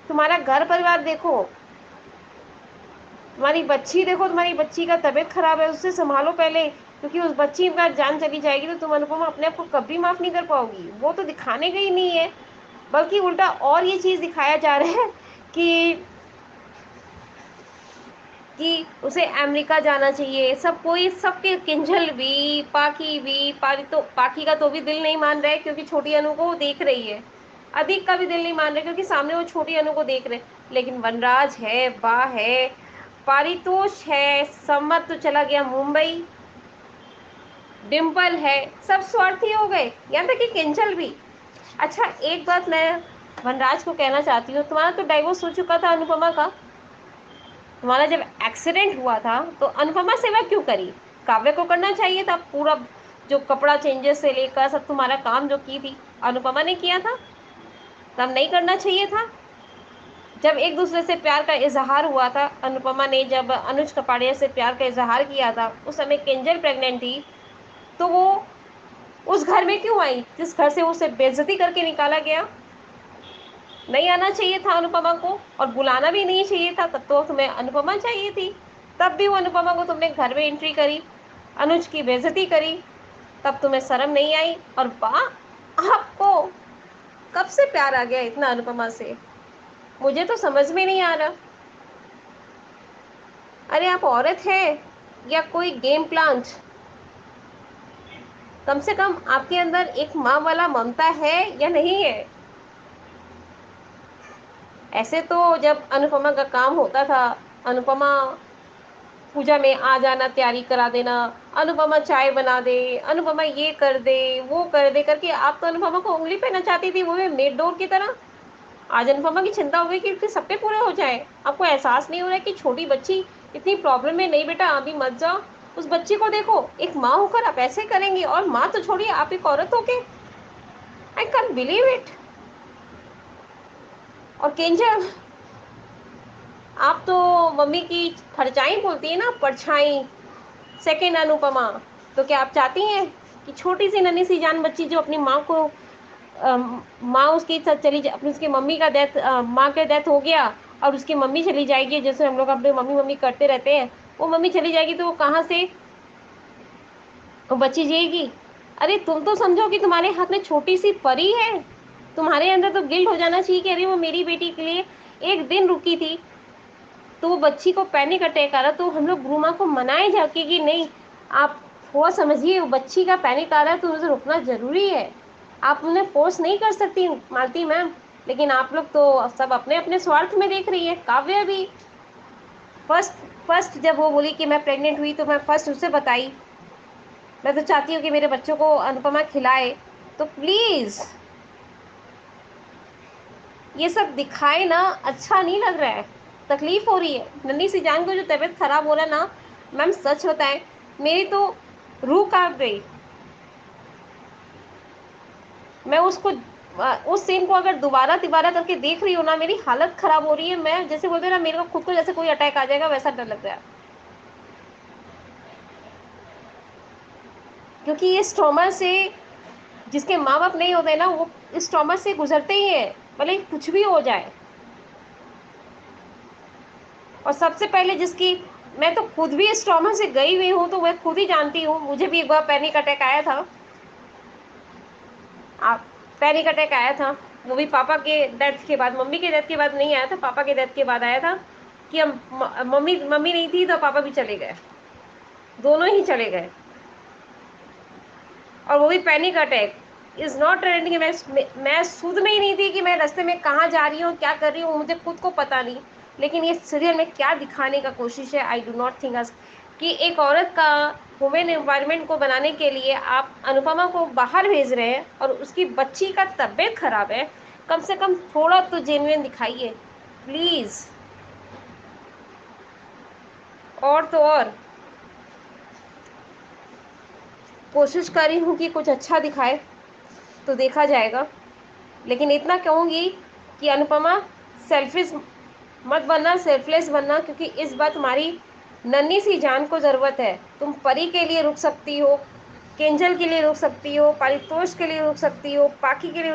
तुम्हारा घर परिवार देखो, तुम्हारी बच्ची देखो, तुम्हारी बच्ची का तबीयत खराब है, उससे संभालो पहले, क्योंकि उस बच्ची का जान चली जाएगी तो तुम अनुपमा अपने आप को कभी माफ नहीं कर पाओगी। वो तो दिखाने का ही नहीं है, बल्कि उल्टा और ये चीज़ दिखाया जा रहा है कि उसे अमेरिका जाना चाहिए। सब कोई, सबके किंजल भी, पाखी का तो भी दिल नहीं मान रहा है क्योंकि छोटी अनु को वो देख रही है। अधिक का भी दिल नहीं मान रहा क्योंकि सामने वो छोटी अनु को देख रहे। लेकिन वनराज है, बा है, पारितोष है, सम्मत तो चला गया मुंबई, डिम्पल है, सब स्वार्थी हो गए, यहाँ तक कि किंजल भी। अच्छा, एक बात मैं वनराज को कहना चाहती हूँ, तुम्हारा तो डाइवोर्स हो चुका था अनुपमा का, तुम्हारा जब एक्सीडेंट हुआ था तो अनुपमा सेवा क्यों करी? काव्य को करना चाहिए था। पूरा जो कपड़ा चेंजेस से लेकर सब तुम्हारा काम जो की थी अनुपमा ने किया था, तब नहीं करना चाहिए था? जब एक दूसरे से प्यार का इजहार हुआ था, अनुपमा ने जब अनुज कपाड़िया से प्यार का इजहार किया था, उस समय किंजल प्रेग्नेंट थी, तो वो उस घर में क्यों आई जिस घर से उसे बेइज्जती करके निकाला गया? नहीं आना चाहिए था अनुपमा को, और बुलाना भी नहीं चाहिए था। तब तो तुम्हें अनुपमा चाहिए थी। तब भी वो अनुपमा को तुमने घर में एंट्री करी, अनुज की बेइज्जती करी, तब तुम्हें शर्म नहीं आई। और आपको कब से प्यार आ गया इतना अनुपमा से? मुझे तो समझ में नहीं आ रहा। अरे आप औरत है या कोई गेम प्लांट? कम से कम आपके अंदर एक माँ वाला ममता है या नहीं है? ऐसे तो जब अनुपमा का काम होता था, अनुपमा पूजा में आ जाना, तैयारी करा देना, अनुपमा चाय बना दे, अनुपमा ये कर दे, वो कर दे करके आप तो अनुपमा को उंगली पे नचाती थी, वो भी मेड डोर की तरह। आज अनुपमा की चिंता हो गई कि उसके सपने पूरे हो जाए। आपको एहसास नहीं हो रहा है कि छोटी बच्ची इतनी प्रॉब्लम में? नहीं बेटा, अभी मत जाओ। उस बच्ची को देखो, एक माँ होकर आप ऐसे करेंगी, और माँ तो छोड़िए, आप एक औरत होके, आई कैन बिलीव इट। और केंजल, आप तो मम्मी की परछाई बोलती है ना, परछाई, सेकेंड अनुपमा। तो क्या आप चाहती हैं कि छोटी सी नन्ही सी जान बच्ची जो अपनी माँ को माँ उसकी साथ चली जा, अपनी उसकी मम्मी का डेथ, माँ का डेथ हो गया और उसकी मम्मी चली जाएगी, जैसे हम लोग अपने मम्मी मम्मी करते रहते हैं, वो मम्मी चली जाएगी तो वो कहाँ से वो बच्ची जिएगी? अरे तुम तो समझो कि तुम्हारे हाथ में छोटी सी परी है। तुम्हारे अंदर तो गिल्ट हो जाना चाहिए कि अरे वो मेरी बेटी के लिए एक दिन रुकी थी, तो वो बच्ची को पैनिक अटैक आ रहा, तो हम लोग गुरु माँ को मनाए जाके कि नहीं, आप थोड़ा समझिए, वो बच्ची का पैनिक आ रहा है तो उसे रुकना जरूरी है। आप उन्हें फोर्स नहीं कर सकती मालती मैम, लेकिन आप लोग तो सब अपने अपने स्वार्थ में देख रही है। काव्या भी फर्स्ट फर्स्ट जब वो बोली कि मैं प्रेग्नेंट हुई तो मैं फर्स्ट उसे बताई, मैं तो चाहती हूँ कि मेरे बच्चों को अनुपमा खिलाए। तो प्लीज ये सब दिखाए ना, अच्छा नहीं लग रहा है, तकलीफ हो रही है। नन्ही सी जान को जो तबीयत खराब हो रहा है ना मैम, सच बताएं, मेरी तो रूह कांप गई। मैं उसको उस सीन को अगर दोबारा तिबारा करके देख रही हूँ ना, मेरी हालत खराब हो रही है। मैं जैसे बोलते हैं ना, मेरे को खुद को जैसे कोई अटैक आ जाएगा वैसा डर लग रहा है, क्योंकि ये ट्रॉमा से जिसके माँ बाप नहीं होते ना, वो इस ट्रॉमा से गुजरते ही है, भले कुछ भी हो जाए। और सबसे पहले जिसकी, मैं तो खुद भी इस ट्रॉमा से गई हुई हूँ, तो मैं खुद ही जानती हूँ। मुझे भी एक बार पैनिक अटैक आया था, आप पैनिक अटैक आया था, वो भी पापा के डेथ के बाद। मम्मी के डेथ के बाद नहीं आया था, पापा के डेथ के बाद आया था कि हम मम्मी मम्मी नहीं थी तो पापा भी चले गए, दोनों ही चले गए। और वो भी panic attack is not rent कि मैं सुध में ही नहीं थी कि मैं रास्ते में कहाँ जा रही हूँ, क्या कर रही हूँ, मुझे खुद को पता नहीं। लेकिन ये सीरियल में क्या दिखाने का कोशिश है, आई डू नॉट थिंक कि एक औरत का वुमेन एम्पावरमेंट को बनाने के लिए आप अनुपमा को बाहर भेज रहे हैं और उसकी बच्ची का तबीयत खराब है। कम से कम थोड़ा तो जेन्युइन दिखाइए प्लीज। और तो और कोशिश कर रही हूँ कि कुछ अच्छा दिखाए, तो देखा जाएगा। लेकिन इतना कहूँगी कि अनुपमा, सेल्फिश मत बनना, सेल्फलेस बनना, क्योंकि इस बार तुम्हारी नन्ही सी जान को ज़रूरत है। तुम परी के लिए रुक सकती हो, केंजल के लिए रुक सकती हो, पारितोष के लिए रुक सकती हो, पाखी के लिए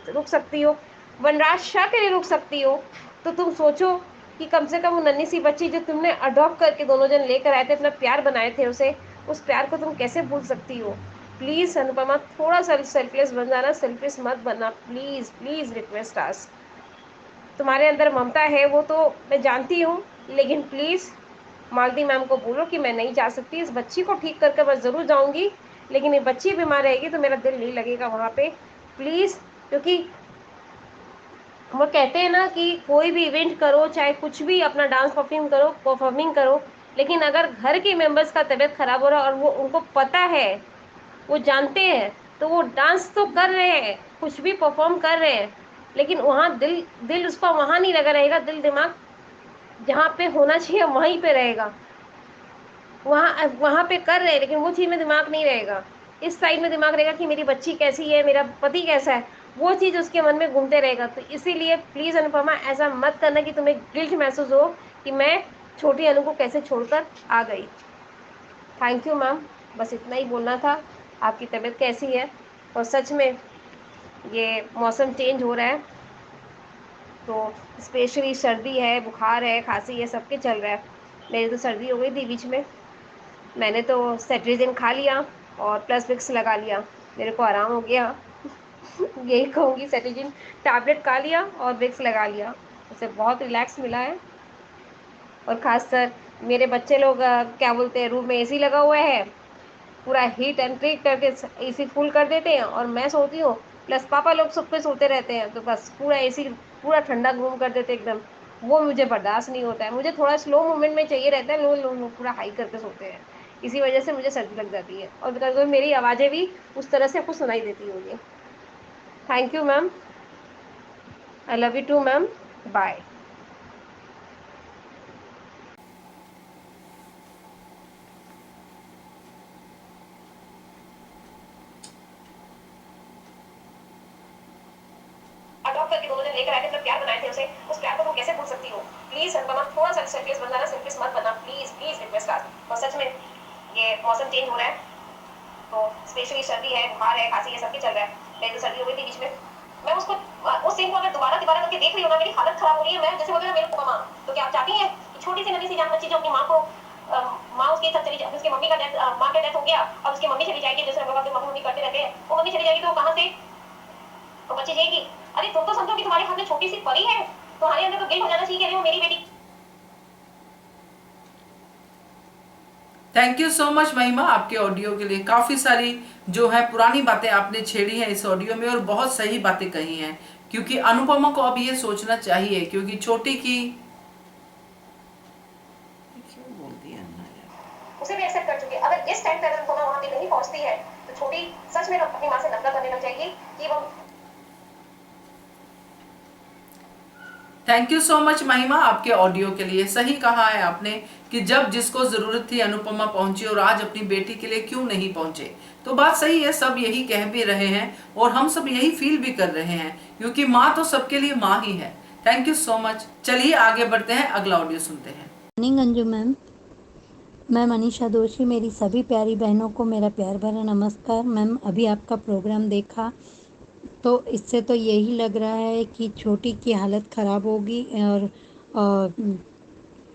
रुक सकती हो, वनराज शाह के लिए रुक सकती हो। तो तुम सोचो कि कम से कम वो नन्ही सी बच्ची जो तुमने अडॉप्ट करके दोनों जन लेकर आए थे, अपना प्यार बनाए थे उसे, उस प्यार को तुम कैसे भूल सकती हो? प्लीज़ अनुपमा, थोड़ा सा सेल्फलेस बन जाना, सेल्फिश मत बनना, प्लीज़ प्लीज़, रिक्वेस्ट आस्क। तुम्हारे अंदर ममता है वो तो मैं जानती हूँ, लेकिन प्लीज़ मालती मैम को बोलो कि मैं नहीं जा सकती। इस बच्ची को ठीक करके मैं ज़रूर जाऊँगी, लेकिन ये बच्ची बीमार रहेगी तो मेरा दिल नहीं लगेगा वहाँ पे, प्लीज़। क्योंकि वो कहते हैं ना कि कोई भी इवेंट करो, चाहे कुछ भी, अपना डांस परफॉर्मिंग करो, लेकिन अगर घर के मेंबर्स का तबीयत खराब हो रहा है और वो उनको पता है, वो जानते हैं, तो वो डांस तो कर रहे हैं, कुछ भी परफॉर्म कर रहे हैं, लेकिन वहाँ दिल दिल उसका वहाँ नहीं लगा रहेगा, दिल दिमाग जहाँ पे होना चाहिए वहीं पे रहेगा, वहाँ वहाँ पे कर रहे हैं, लेकिन वो चीज़ में दिमाग नहीं रहेगा। इस साइड में दिमाग रहेगा कि मेरी बच्ची कैसी है, मेरा पति कैसा है, वो चीज़ उसके मन में घूमते रहेगा। तो इसीलिए प्लीज़ अनुपमा, ऐसा मत करना कि तुम्हें गिल्ट महसूस हो कि मैं छोटी अनु को कैसे छोड़कर आ गई। थैंक यू मैम, बस इतना ही बोलना था। आपकी तबीयत कैसी है? और सच में ये मौसम चेंज हो रहा है, तो स्पेशली सर्दी है, बुखार है, खांसी है, सबके चल रहा है। मेरी तो सर्दी हो गई थी बीच में, मैंने तो सेट्रिजिन खा लिया और प्लस विक्स लगा लिया, मेरे को आराम हो गया। यही कहूँगी, सेट्रिजिन टैबलेट खा लिया और विक्स लगा लिया, उससे बहुत रिलैक्स मिला है। और खासकर मेरे बच्चे लोग क्या बोलते हैं, रूम में एसी लगा हुआ है, पूरा हीट एंड ट्रीट करके एसी फुल कर देते हैं, और मैं सोती हूँ, प्लस पापा लोग सब पे सोते रहते हैं, तो बस पूरा एसी पूरा ठंडा रूम कर देते एकदम। वो मुझे बर्दाश्त नहीं होता है, मुझे थोड़ा स्लो मूवमेंट में चाहिए रहता है, लोग पूरा हाई करके सोते हैं। इसी वजह से मुझे सर्दी लग जाती है, और कभी कभी मेरी आवाज़ें भी उस तरह से आपको सुनाई देती होंगी। Thank you ma'am, I love you too ma'am, bye. Adopt करके दोनों जन लेकर आए थे, मतलब प्यार बनाए थे उसे, उस प्यार को तुम कैसे भूल सकती हो? प्लीज अनुपमा, थोड़ा सा सेल्फिश बनना ना, सेल्फिश मत बनना, प्लीज प्लीज रिक्वेस्ट आज। और सच में ये मौसम चेंज हो रहा है, तो स्पेशली सर्दी है, बुखार है, खांसी है, सबके चल रहा है। मेरी तो सर्दी हो गई थी बीच में, मैं उसको उस सीन को अगर दोबारा दोबारा करके देख रही हूँ ना, मेरी हालत खराब हो रही है। मैं जैसे बोल रहा मेरे को माँ, तो क्या आप चाहती हैं कि छोटी सी नन्ही सी जान बच्ची जो अपनी माँ को माँ उसके साथ चली जाए, उसकी मम्मी का डेथ, माँ का डेथ हो गया, अब उसकी मम्मी चली जाएगी, जैसे हम लोग अपनी मम्मी मम्मी करते रहते हैं, वो मम्मी चली जाएगी तो वो कहाँ से तो बच्ची जाएगी? अरे तुम तो समझो कि तुम्हारे हाथ में छोटी सी परी है, तुम्हारे अंदर तो गिल्ट हो जाना चाहिए कि अरे वो मेरी बेटी। थैंक यू सो मच महिमा, आपके ऑडियो के लिए। काफ़ी सारी जो है पुरानी बातें आपने छेड़ी हैं इस ऑडियो में, और बहुत सही बातें कही हैं, क्योंकि अनुपमा को अब ये सोचना चाहिए, क्योंकि छोटी की क्यों बोल दिया ना यार, उसे भी एक्सेप्ट कर चुके। अगर इस टाइम पे अगर अनुपमा वहां पे नहीं पहुंचती है, तो छोटी सच में अपनी माँ से नफरत करने लग जाएगी कि वो। थैंक यू सो मच महिमा, आपके ऑडियो के लिए। सही कहा है आपने कि जब जिसको जरूरत थी अनुपमा पहुंची, और आज अपनी बेटी के लिए क्यों नहीं पहुंचे। तो बात सही है, सब यही कह भी रहे हैं और हम सब यही फील भी कर रहे हैं, क्योंकि माँ तो सबके लिए माँ ही है। Thank you so much. चलिए आगे बढ़ते हैं, अगला ऑडियो सुनते हैं। मॉर्निंग अंजू मैम, मैं मनीषा दोषी, मेरी सभी प्यारी बहनों को मेरा प्यार भरा नमस्कार। मैम अभी आपका प्रोग्राम देखा तो इससे तो यही लग रहा है कि छोटी की हालत ख़राब होगी, और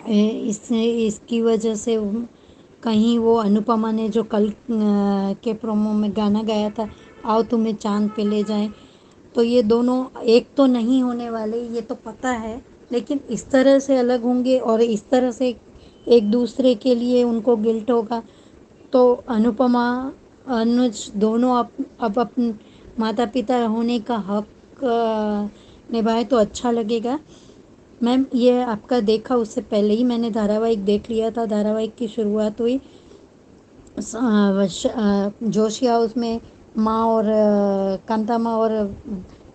इसकी वजह से कहीं वो अनुपमा ने जो कल के प्रोमो में गाना गाया था, आओ तुम्हें चांद पे ले जाएं, तो ये दोनों एक तो नहीं होने वाले, ये तो पता है, लेकिन इस तरह से अलग होंगे और इस तरह से एक दूसरे के लिए उनको गिल्ट होगा। तो अनुपमा अनुज दोनों अब अपने माता पिता होने का हक निभाए तो अच्छा लगेगा। मैम ये आपका देखा, उससे पहले ही मैंने धारावाहिक देख लिया था। धारावाहिक की शुरुआत हुई जोशी हाउस में, माँ और कांता माँ और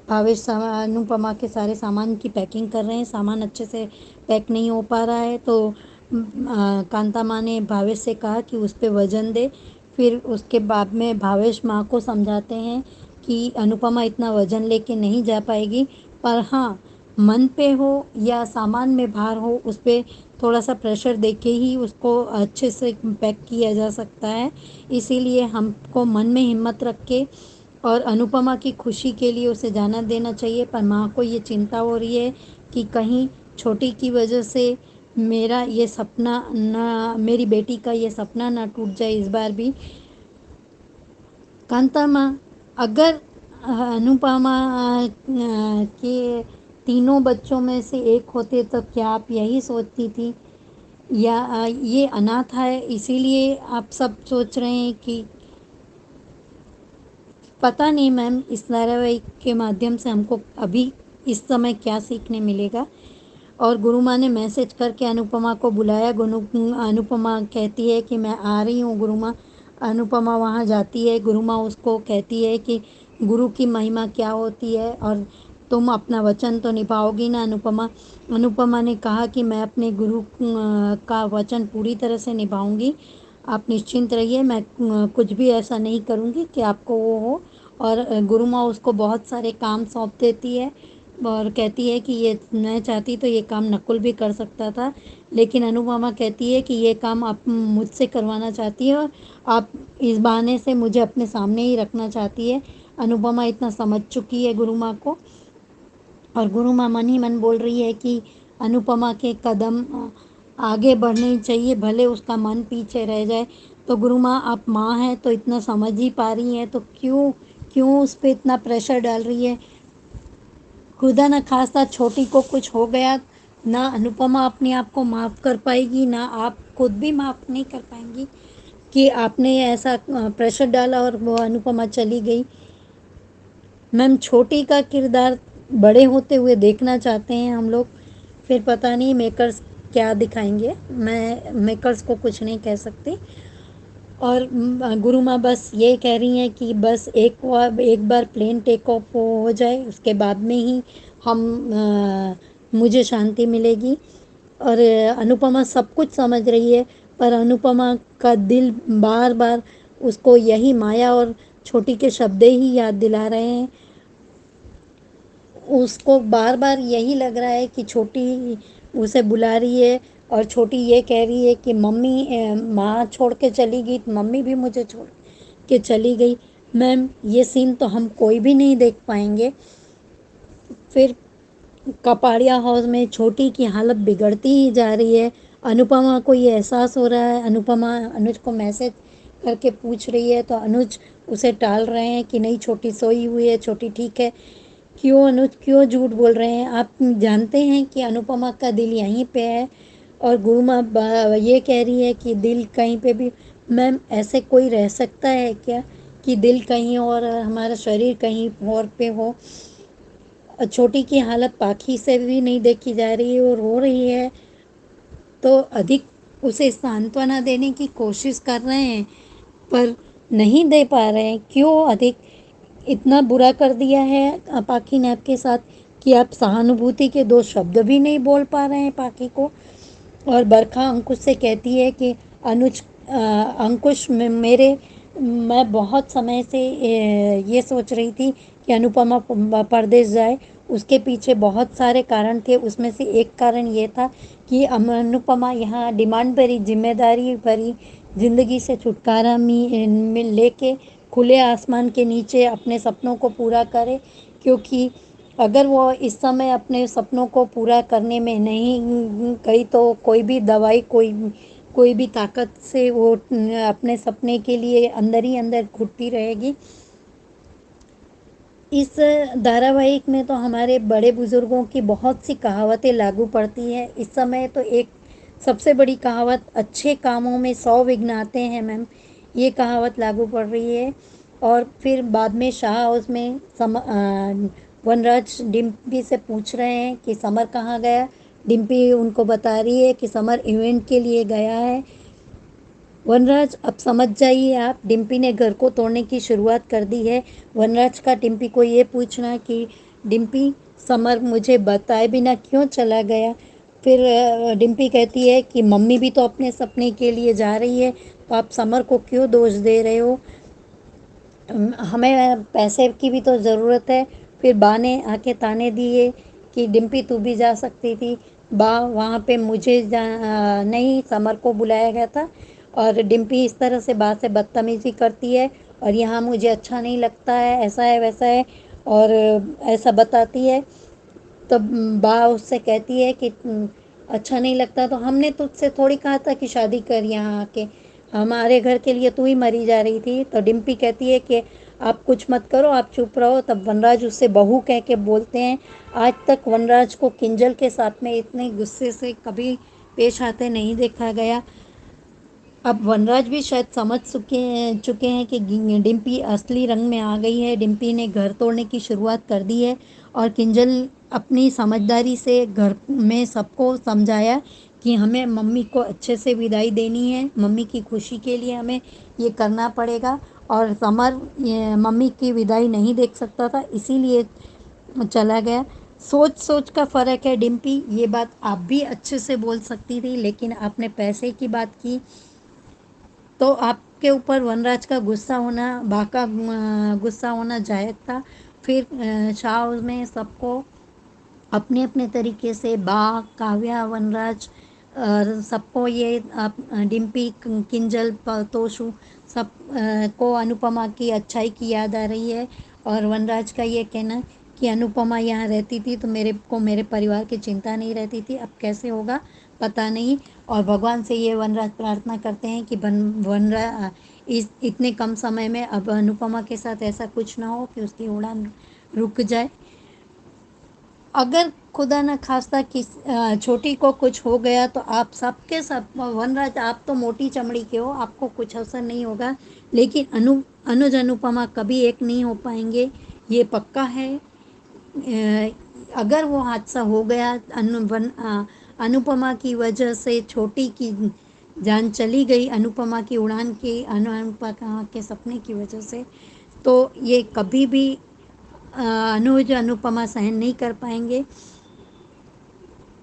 भावेश अनुपमा के सारे सामान की पैकिंग कर रहे हैं। सामान अच्छे से पैक नहीं हो पा रहा है, तो कांता माँ ने भावेश से कहा कि उस पर वज़न दे। फिर उसके बाद में भावेश माँ को समझाते हैं कि अनुपमा इतना वज़न लेके नहीं जा पाएगी, पर हाँ मन पे हो या सामान में भार हो, उस पर थोड़ा सा प्रेशर देके ही उसको अच्छे से पैक किया जा सकता है। इसीलिए हमको मन में हिम्मत रख के और अनुपमा की खुशी के लिए उसे जाना देना चाहिए। पर माँ को ये चिंता हो रही है कि कहीं छोटी की वजह से मेरा ये सपना ना, मेरी बेटी का ये सपना ना टूट जाए इस बार भी। कांता माँ, अगर अनुपमा के तीनों बच्चों में से एक होते तो क्या आप यही सोचती थी, या ये अनाथ है इसीलिए आप सब सोच रहे हैं कि पता नहीं। मैम इस धारावाहिक के माध्यम से हमको अभी इस समय क्या सीखने मिलेगा। और गुरु माँ ने मैसेज करके अनुपमा को बुलाया। अनुपमा कहती है कि मैं आ रही हूँ गुरु माँ। अनुपमा वहाँ जाती है, गुरु माँ उसको कहती है कि गुरु की महिमा क्या होती है, और तुम अपना वचन तो निभाओगी ना अनुपमा। अनुपमा ने कहा कि मैं अपने गुरु का वचन पूरी तरह से निभाऊंगी, आप निश्चिंत रहिए, मैं कुछ भी ऐसा नहीं करूंगी कि आपको वो हो। और गुरु माँ उसको बहुत सारे काम सौंप देती है और कहती है कि ये मैं चाहती तो ये काम नकुल भी कर सकता था, लेकिन अनुपमा कहती है कि ये काम आप मुझसे करवाना चाहती है और आप इस बहाने से मुझे अपने सामने ही रखना चाहती है। अनुपमा इतना समझ चुकी है गुरु माँ को, और गुरु माँ मन ही मन बोल रही है कि अनुपमा के कदम आगे बढ़ने चाहिए, भले उसका मन पीछे रह जाए। तो गुरु माँ, आप माँ हैं तो इतना समझ ही पा रही हैं, तो क्यों क्यों उस पर इतना प्रेशर डाल रही है। खुदा न खास्ता छोटी को कुछ हो गया, ना अनुपमा अपने आप को माफ़ कर पाएगी, ना आप खुद भी माफ़ नहीं कर पाएंगी कि आपने ऐसा प्रेशर डाला और वो अनुपमा चली गई। मैम, छोटी का किरदार बड़े होते हुए देखना चाहते हैं हम लोग, फिर पता नहीं मेकर्स क्या दिखाएंगे, मैं मेकर्स को कुछ नहीं कह सकती। और गुरु माँ बस ये कह रही हैं कि बस एक बार प्लेन टेक ऑफ हो जाए, उसके बाद में ही हम मुझे शांति मिलेगी। और अनुपमा सब कुछ समझ रही है, पर अनुपमा का दिल बार बार उसको यही माया और छोटी के शब्द ही याद दिला रहे हैं। उसको बार बार यही लग रहा है कि छोटी उसे बुला रही है और छोटी ये कह रही है कि मम्मी, माँ छोड़ के चली गई तो मम्मी भी मुझे छोड़ के चली गई। मैम, ये सीन तो हम कोई भी नहीं देख पाएंगे। फिर कपाड़िया हाउस में छोटी की हालत बिगड़ती ही जा रही है। अनुपमा को ये एहसास हो रहा है। अनुपमा अनुज को मैसेज करके पूछ रही है तो अनुज उसे टाल रहे हैं कि नहीं, छोटी सोई हुई है, छोटी ठीक है। क्यों अनुज, क्यों झूठ बोल रहे हैं? आप जानते हैं कि अनुपमा का दिल यहीं पे है। और गुरु माँ ये कह रही है कि दिल कहीं पे भी। मैम, ऐसे कोई रह सकता है क्या कि दिल कहीं और हमारा शरीर कहीं और पे हो? छोटी की हालत पाखी से भी नहीं देखी जा रही है और रो रही है, तो अधिक उसे सांत्वना देने की कोशिश कर रहे हैं पर नहीं दे पा रहे हैं। क्यों अधिक इतना बुरा कर दिया है पाखी ने आपके साथ कि आप सहानुभूति के दो शब्द भी नहीं बोल पा रहे हैं पाखी को। और बरखा अंकुश से कहती है कि अंकुश, मैं बहुत समय से ये सोच रही थी कि अनुपमा परदेश जाए। उसके पीछे बहुत सारे कारण थे, उसमें से एक कारण ये था कि अनुपमा यहाँ डिमांड भरी, जिम्मेदारी भरी ज़िंदगी से छुटकारा लेके खुले आसमान के नीचे अपने सपनों को पूरा करे। क्योंकि अगर वो इस समय अपने सपनों को पूरा करने में नहीं गई तो कोई भी दवाई, कोई भी ताकत से वो अपने सपने के लिए अंदर ही अंदर घुटती रहेगी। इस धारावाहिक में तो हमारे बड़े बुजुर्गों की बहुत सी कहावतें लागू पड़ती हैं। इस समय तो एक सबसे बड़ी कहावत, अच्छे कामों में 100 विघ्न आते हैं मैम, ये कहावत लागू पड़ रही है। और फिर बाद में शाह हाउस में वनराज डिम्पी से पूछ रहे हैं कि समर कहाँ गया। डिम्पी उनको बता रही है कि समर इवेंट के लिए गया है। वनराज, अब समझ जाइए आप, डिम्पी ने घर को तोड़ने की शुरुआत कर दी है। वनराज का डिम्पी को ये पूछना कि डिम्पी, समर मुझे बताए बिना क्यों चला गया? फिर डिम्पी कहती है कि मम्मी भी तो अपने सपने के लिए जा रही है, तो आप समर को क्यों दोष दे रहे हो? हमें पैसे की भी तो ज़रूरत है। फिर बा ने आके ताने दिए कि डिम्पी तू भी जा सकती थी। बा, वहाँ पे मुझे नहीं, समर को बुलाया गया था। और डिम्पी इस तरह से बा से बदतमीज़ी करती है और यहाँ मुझे अच्छा नहीं लगता है, ऐसा है वैसा है, और ऐसा बताती है। तो बा उससे कहती है कि अच्छा नहीं लगता तो हमने तुझसे थोड़ी कहा था कि शादी कर, यहाँ आके हमारे घर के लिए तू ही मरी जा रही थी। तो डिम्पी कहती है कि आप कुछ मत करो, आप चुप रहो। तब वनराज उससे बहू कह के बोलते हैं। आज तक वनराज को किंजल के साथ में इतने गुस्से से कभी पेश आते नहीं देखा गया। अब वनराज भी शायद समझ चुके हैं कि डिम्पी असली रंग में आ गई है। डिम्पी ने घर तोड़ने की शुरुआत कर दी है और किंजल अपनी समझदारी से घर में सबको समझाया कि हमें मम्मी को अच्छे से विदाई देनी है, मम्मी की खुशी के लिए हमें ये करना पड़ेगा। और समर मम्मी की विदाई नहीं देख सकता था, इसीलिए चला गया। सोच सोच का फ़र्क है डिम्पी, ये बात आप भी अच्छे से बोल सकती थी, लेकिन आपने पैसे की बात की तो आपके ऊपर वनराज का गुस्सा होना, गुस्सा होना जायज़ था। फिर शाह में सबको अपने अपने तरीके से काव्या, वनराज और सबको ये डिम्पी, किंजल, तोशु सब को अनुपमा की अच्छाई की याद आ रही है। और वनराज का ये कहना कि अनुपमा यहाँ रहती थी तो मेरे परिवार की चिंता नहीं रहती थी, अब कैसे होगा पता नहीं। और भगवान से ये वनराज प्रार्थना करते हैं कि वनराज इस इतने कम समय में अब अनुपमा के साथ ऐसा कुछ ना हो कि उसकी उड़ान रुक जाए। अगर खुदा न खास्ता छोटी को कुछ हो गया तो आप सबके सब वनराज, आप तो मोटी चमड़ी के हो, आपको कुछ असर नहीं होगा, लेकिन अनुज अनुपमा कभी एक नहीं हो पाएंगे, ये पक्का है। अगर वो हादसा हो गया, अनुपमा की वजह से छोटी की जान चली गई, अनुपमा की उड़ान की, अनुपमा के सपने की वजह से, तो ये कभी भी अनुज अनुपमा सहन नहीं कर पाएंगे।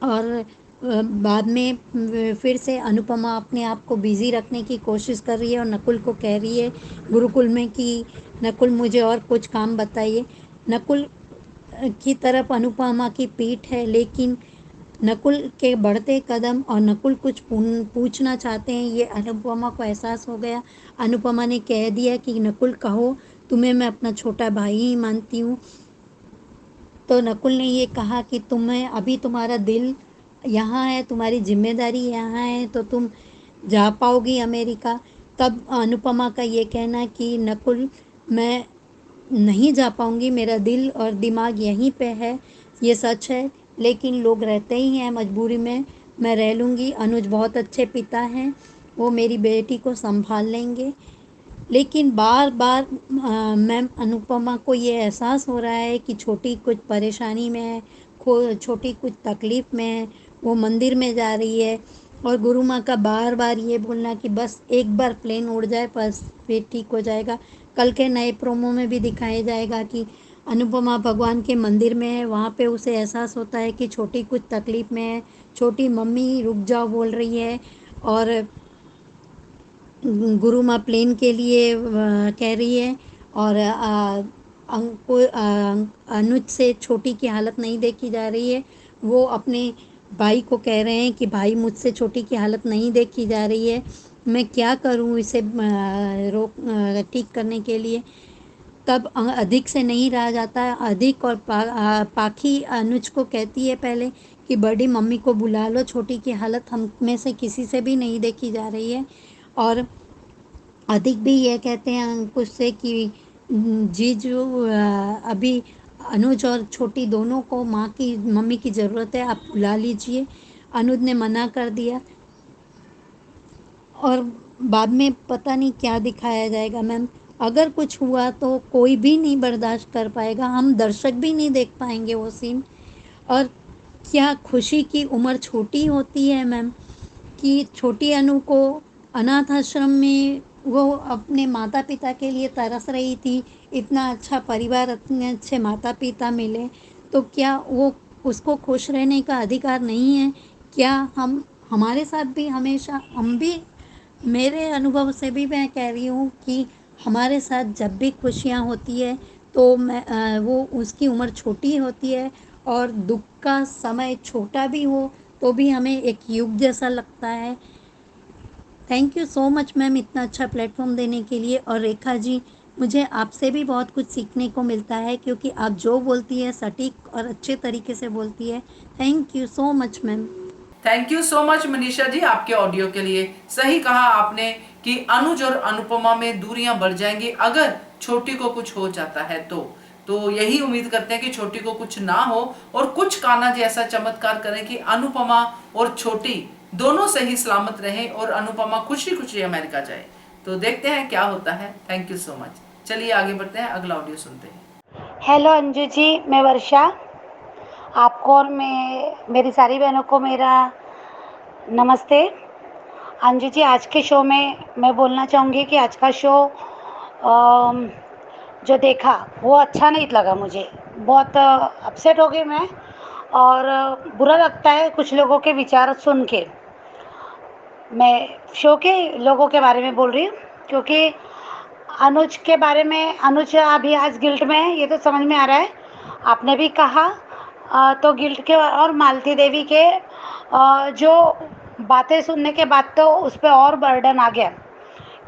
और बाद में फिर से अनुपमा अपने आप को बिज़ी रखने की कोशिश कर रही है और नकुल को कह रही है गुरुकुल में कि नकुल मुझे और कुछ काम बताइए। नकुल की तरफ अनुपमा की पीठ है, लेकिन नकुल के बढ़ते कदम और नकुल कुछ पूछना चाहते हैं, ये अनुपमा को एहसास हो गया। अनुपमा ने कह दिया कि नकुल कहो, तुम्हें मैं अपना छोटा भाई ही मानती हूँ। तो नकुल ने ये कहा कि तुम्हें अभी तुम्हारा दिल यहाँ है, तुम्हारी जिम्मेदारी यहाँ है, तो तुम जा पाओगी अमेरिका। तब अनुपमा का ये कहना कि नकुल मैं नहीं जा पाऊँगी, मेरा दिल और दिमाग यहीं पे है, ये सच है, लेकिन लोग रहते ही हैं मजबूरी में, मैं रह लूँगी। अनुज बहुत अच्छे पिता हैं, वो मेरी बेटी को संभाल लेंगे। लेकिन बार बार मैम अनुपमा को ये एहसास हो रहा है कि छोटी कुछ परेशानी में है, छोटी कुछ तकलीफ़ में है, वो मंदिर में जा रही है। और गुरु माँ का बार बार ये बोलना कि बस एक बार प्लेन उड़ जाए बस फिर ठीक हो जाएगा। कल के नए प्रोमो में भी दिखाया जाएगा कि अनुपमा भगवान के मंदिर में है, वहाँ पे उसे एहसास होता है कि छोटी कुछ तकलीफ़ में है, छोटी मम्मी रुक जाओ बोल रही है। और गुरु माँ प्लेन के लिए कह रही है। और अनुज से छोटी की हालत नहीं देखी जा रही है, वो अपने भाई को कह रहे हैं कि भाई मुझसे छोटी की हालत नहीं देखी जा रही है, मैं क्या करूं इसे ठीक करने के लिए। तब अधिक से नहीं रहा जाता है, अधिक और पाखी अनुज को कहती है पहले कि बड़ी मम्मी को बुला लो, छोटी की हालत हम में से किसी से भी नहीं देखी जा रही है। और अधिक भी ये कहते हैं अंकुश से कि जीजू अभी अनुज और छोटी दोनों को मम्मी की ज़रूरत है, आप बुला लीजिए। अनुज ने मना कर दिया। और बाद में पता नहीं क्या दिखाया जाएगा मैम, अगर कुछ हुआ तो कोई भी नहीं बर्दाश्त कर पाएगा, हम दर्शक भी नहीं देख पाएंगे वो सीन। और क्या खुशी की उम्र छोटी होती है मैम, कि छोटी अनु को अनाथ आश्रम में वो अपने माता पिता के लिए तरस रही थी, इतना अच्छा परिवार, इतने अच्छे माता पिता मिले, तो क्या वो उसको खुश रहने का अधिकार नहीं है? क्या हमारे साथ भी हमेशा, हम भी, मेरे अनुभव से भी मैं कह रही हूँ कि हमारे साथ जब भी खुशियाँ होती है तो वो उसकी उम्र छोटी होती है, और दुख का समय छोटा भी हो तो भी हमें एक युग जैसा लगता है। Thank you so much ma'am इतना अच्छा प्लेटफॉर्म देने के लिए। और रेखा जी, मुझे आपसे भी बहुत कुछ सीखने को मिलता है, क्योंकि आप जो बोलती है सटीक और अच्छे तरीके से बोलती है। Thank you so much ma'am. Thank you so much Manisha ji आपके ऑडियो के लिए। सही कहा आपने कि अनुज और अनुपमा में दूरियां बढ़ जाएंगी अगर छोटी को कुछ हो जाता है तो यही उम्मीद करते हैं कि छोटी को कुछ ना हो, और कुछ कान्हा जी ऐसा चमत्कार करें कि अनुपमा और छोटी दोनों सही सलामत रहें और अनुपमा खुशी खुशी अमेरिका जाए। तो देखते हैं क्या होता है। Thank you so much. चलिए आगे बढ़ते हैं, अगला ऑडियो सुनते हैं। हेलो अंजू जी, मैं वर्षा, आपको और मेरी सारी बहनों को मेरा नमस्ते। अंजू जी, आज के शो में मैं बोलना चाहूँगी कि आज का शो जो देखा वो अच्छा नहीं लगा मुझे। बहुत अपसेट हो गई मैं। और बुरा लगता है कुछ लोगों के विचार सुन के। मैं शो के लोगों के बारे में बोल रही हूँ, क्योंकि अनुज के बारे में, अनुज अभी आज गिल्ट में है, ये तो समझ में आ रहा है। आपने भी कहा तो गिल्ट के, और मालती देवी के जो बातें सुनने के बाद तो उस पर और बर्डन आ गया,